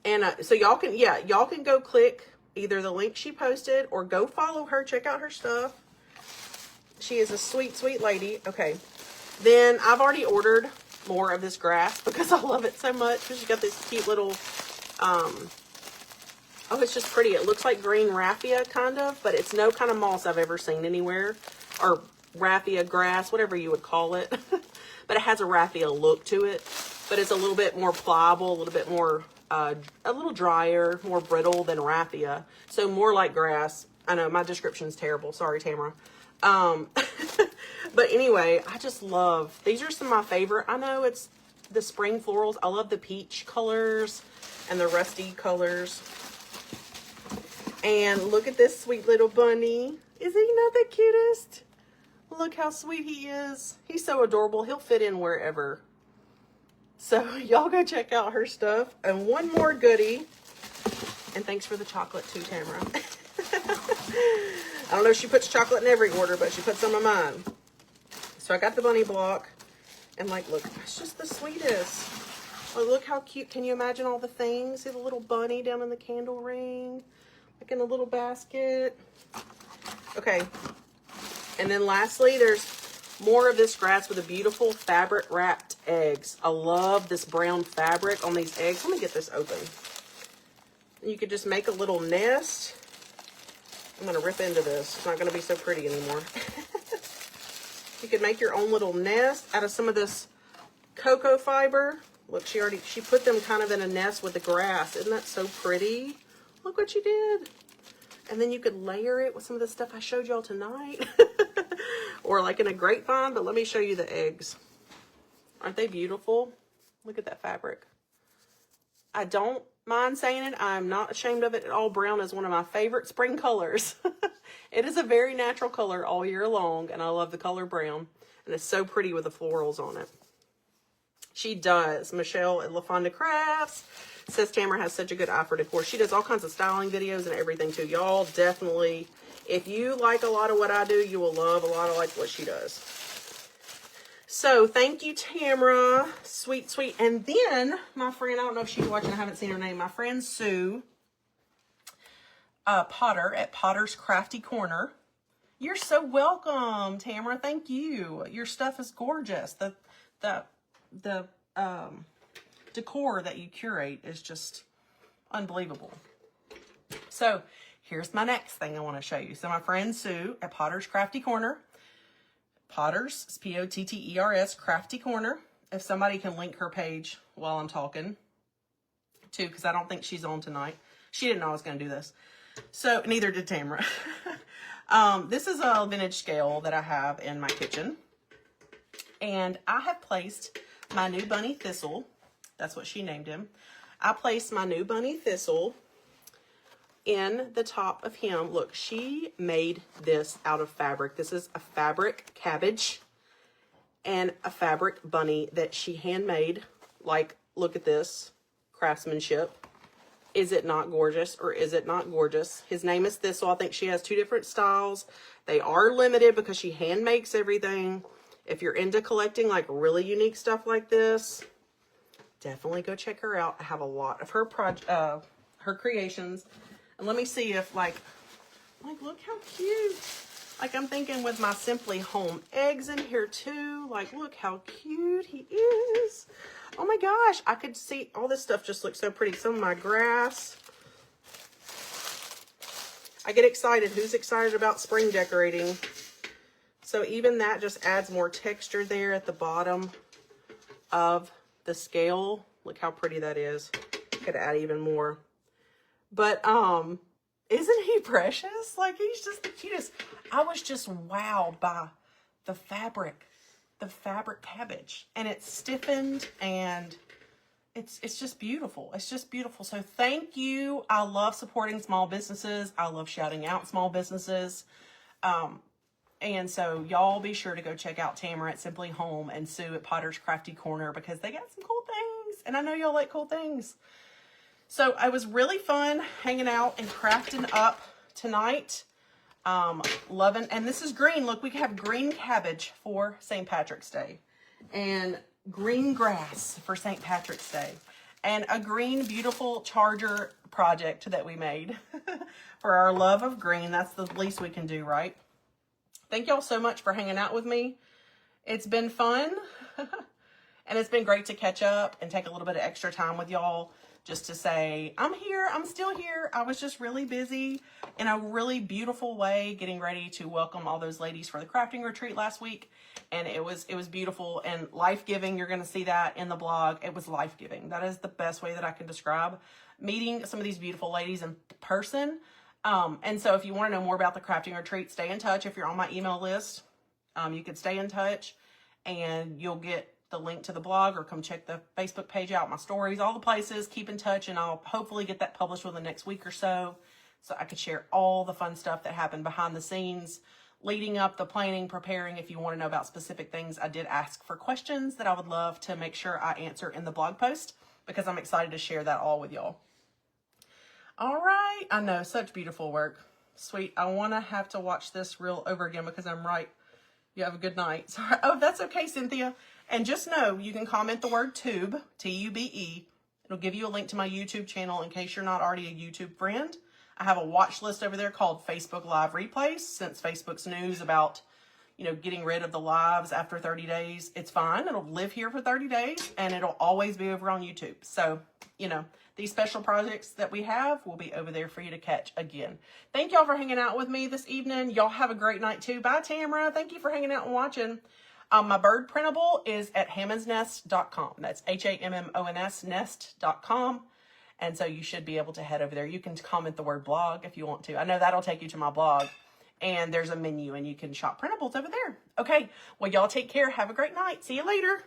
And so y'all can go click either the link she posted or go follow her, check out her stuff. She is a sweet, sweet lady. Okay. Then I've already ordered more of this grass because I love it so much. She's got this cute little, oh, it's just pretty. It looks like green raffia kind of, but it's no kind of moss I've ever seen anywhere, or raffia grass, whatever you would call it. But it has a raffia look to it, but it's a little bit more pliable, a little bit more, a little drier, more brittle than raffia. So more like grass. I know my description's terrible. Sorry, Tamara. But anyway, I just love, these are some of my favorite. I know it's the spring florals. I love the peach colors and the rusty colors. And look at this sweet little bunny. Is he not the cutest? Look how sweet he is. He's so adorable. He'll fit in wherever. So y'all go check out her stuff. And one more goodie. And thanks for the chocolate too, Tamara. I don't know if she puts chocolate in every order, but she put some of mine. So I got the bunny block. And like, look, it's just the sweetest. Oh, look how cute. Can you imagine all the things? See the little bunny down in the candle ring? Like in a little basket. Okay. And then lastly, there's more of this grass with a beautiful fabric wrapped eggs. I love this brown fabric on these eggs. Let me get this open. You could just make a little nest. I'm going to rip into this. It's not going to be so pretty anymore. You could make your own little nest out of some of this cocoa fiber. Look, she put them kind of in a nest with the grass. Isn't that so pretty? Look what she did. And then you could layer it with some of the stuff I showed y'all tonight. Or like in a grapevine, but let me show you the eggs. Aren't they beautiful? Look at that fabric. I don't mind saying it. I'm not ashamed of it at all. Brown is one of my favorite spring colors. It is a very natural color all year long, and I love the color brown. And it's so pretty with the florals on it. She does. Michelle at LaFonda Crafts. Says Tamara has such a good eye for decor. She does all kinds of styling videos and everything too. Y'all definitely, if you like a lot of what I do, you will love a lot of like what she does. So thank you, Tamara. Sweet, sweet. And then my friend, I don't know if she's watching, I haven't seen her name. My friend Sue Potter at Potter's Crafty Corner. You're so welcome, Tamara. Thank you. Your stuff is gorgeous. The decor that you curate is just unbelievable. So here's my next thing I want to show you. So my friend Sue at Potter's Crafty Corner. Potter's, it's P-O-T-T-E-R-S, Crafty Corner. If somebody can link her page while I'm talking, too, because I don't think she's on tonight. She didn't know I was going to do this. So, neither did Tamara. This is a vintage scale that I have in my kitchen. And I have placed my new bunny thistle. That's what she named him. I placed my new bunny thistle in the top of him. Look, she made this out of fabric. This is a fabric cabbage and a fabric bunny that she handmade. Like, look at this craftsmanship. Is it not gorgeous, or is it not gorgeous? His name is Thistle. I think she has 2 different styles. They are limited because she hand makes everything. If you're into collecting like really unique stuff like this, definitely go check her out. I have a lot of her creations. And let me see if like look how cute. Like I'm thinking with my Simply Home eggs in here too. Like look how cute he is. Oh my gosh, I could see all this stuff just looks so pretty. Some of my grass. I get excited. Who's excited about spring decorating? So even that just adds more texture there at the bottom of the scale. Look how pretty that is. Could add even more. But isn't he precious? Like he's just the cutest. I was just wowed by the fabric cabbage, and it's stiffened, and it's just beautiful. It's just beautiful. So thank you. I love supporting small businesses. I love shouting out small businesses. And so y'all be sure to go check out Tamara at Simply Home and Sue at Potter's Crafty Corner because they got some cool things, and I know y'all like cool things. So it was really fun hanging out and crafting up tonight. Loving, and this is green. Look, we have green cabbage for St. Patrick's Day and green grass for St. Patrick's Day and a green, beautiful charger project that we made for our love of green. That's the least we can do, right? Thank y'all so much for hanging out with me. It's been fun and it's been great to catch up and take a little bit of extra time with y'all. Just to say, I'm here, I'm still here. I was just really busy in a really beautiful way, getting ready to welcome all those ladies for the crafting retreat last week. And it was beautiful and life-giving. You're gonna see that in the blog. It was life-giving. That is the best way that I can describe meeting some of these beautiful ladies in person. And so if you wanna know more about the crafting retreat, stay in touch. If you're on my email list, you can stay in touch and you'll get the link to the blog, or come check the Facebook page out, my stories, all the places. Keep in touch, and I'll hopefully get that published within the next week or so I could share all the fun stuff that happened behind the scenes, leading up, the planning, preparing. If you want to know about specific things, I did ask for questions that I would love to make sure I answer in the blog post, because I'm excited to share that all with y'all. All right, I know, such beautiful work. Sweet, I want to have to watch this reel over again because I'm right. You have a good night. Sorry. Oh, that's okay, Cynthia. And just know, you can comment the word tube, T-U-B-E. It'll give you a link to my YouTube channel in case you're not already a YouTube friend. I have a watch list over there called Facebook Live Replays. Since Facebook's news about, getting rid of the lives after 30 days, it's fine. It'll live here for 30 days, and it'll always be over on YouTube. So, these special projects that we have will be over there for you to catch again. Thank y'all for hanging out with me this evening. Y'all have a great night, too. Bye, Tamara. Thank you for hanging out and watching. My bird printable is at hammondsnest.com. That's H-A-M-M-O-N-S nest.com. And so you should be able to head over there. You can comment the word blog if you want to. I know that'll take you to my blog. And there's a menu and you can shop printables over there. Okay, well, y'all take care. Have a great night. See you later.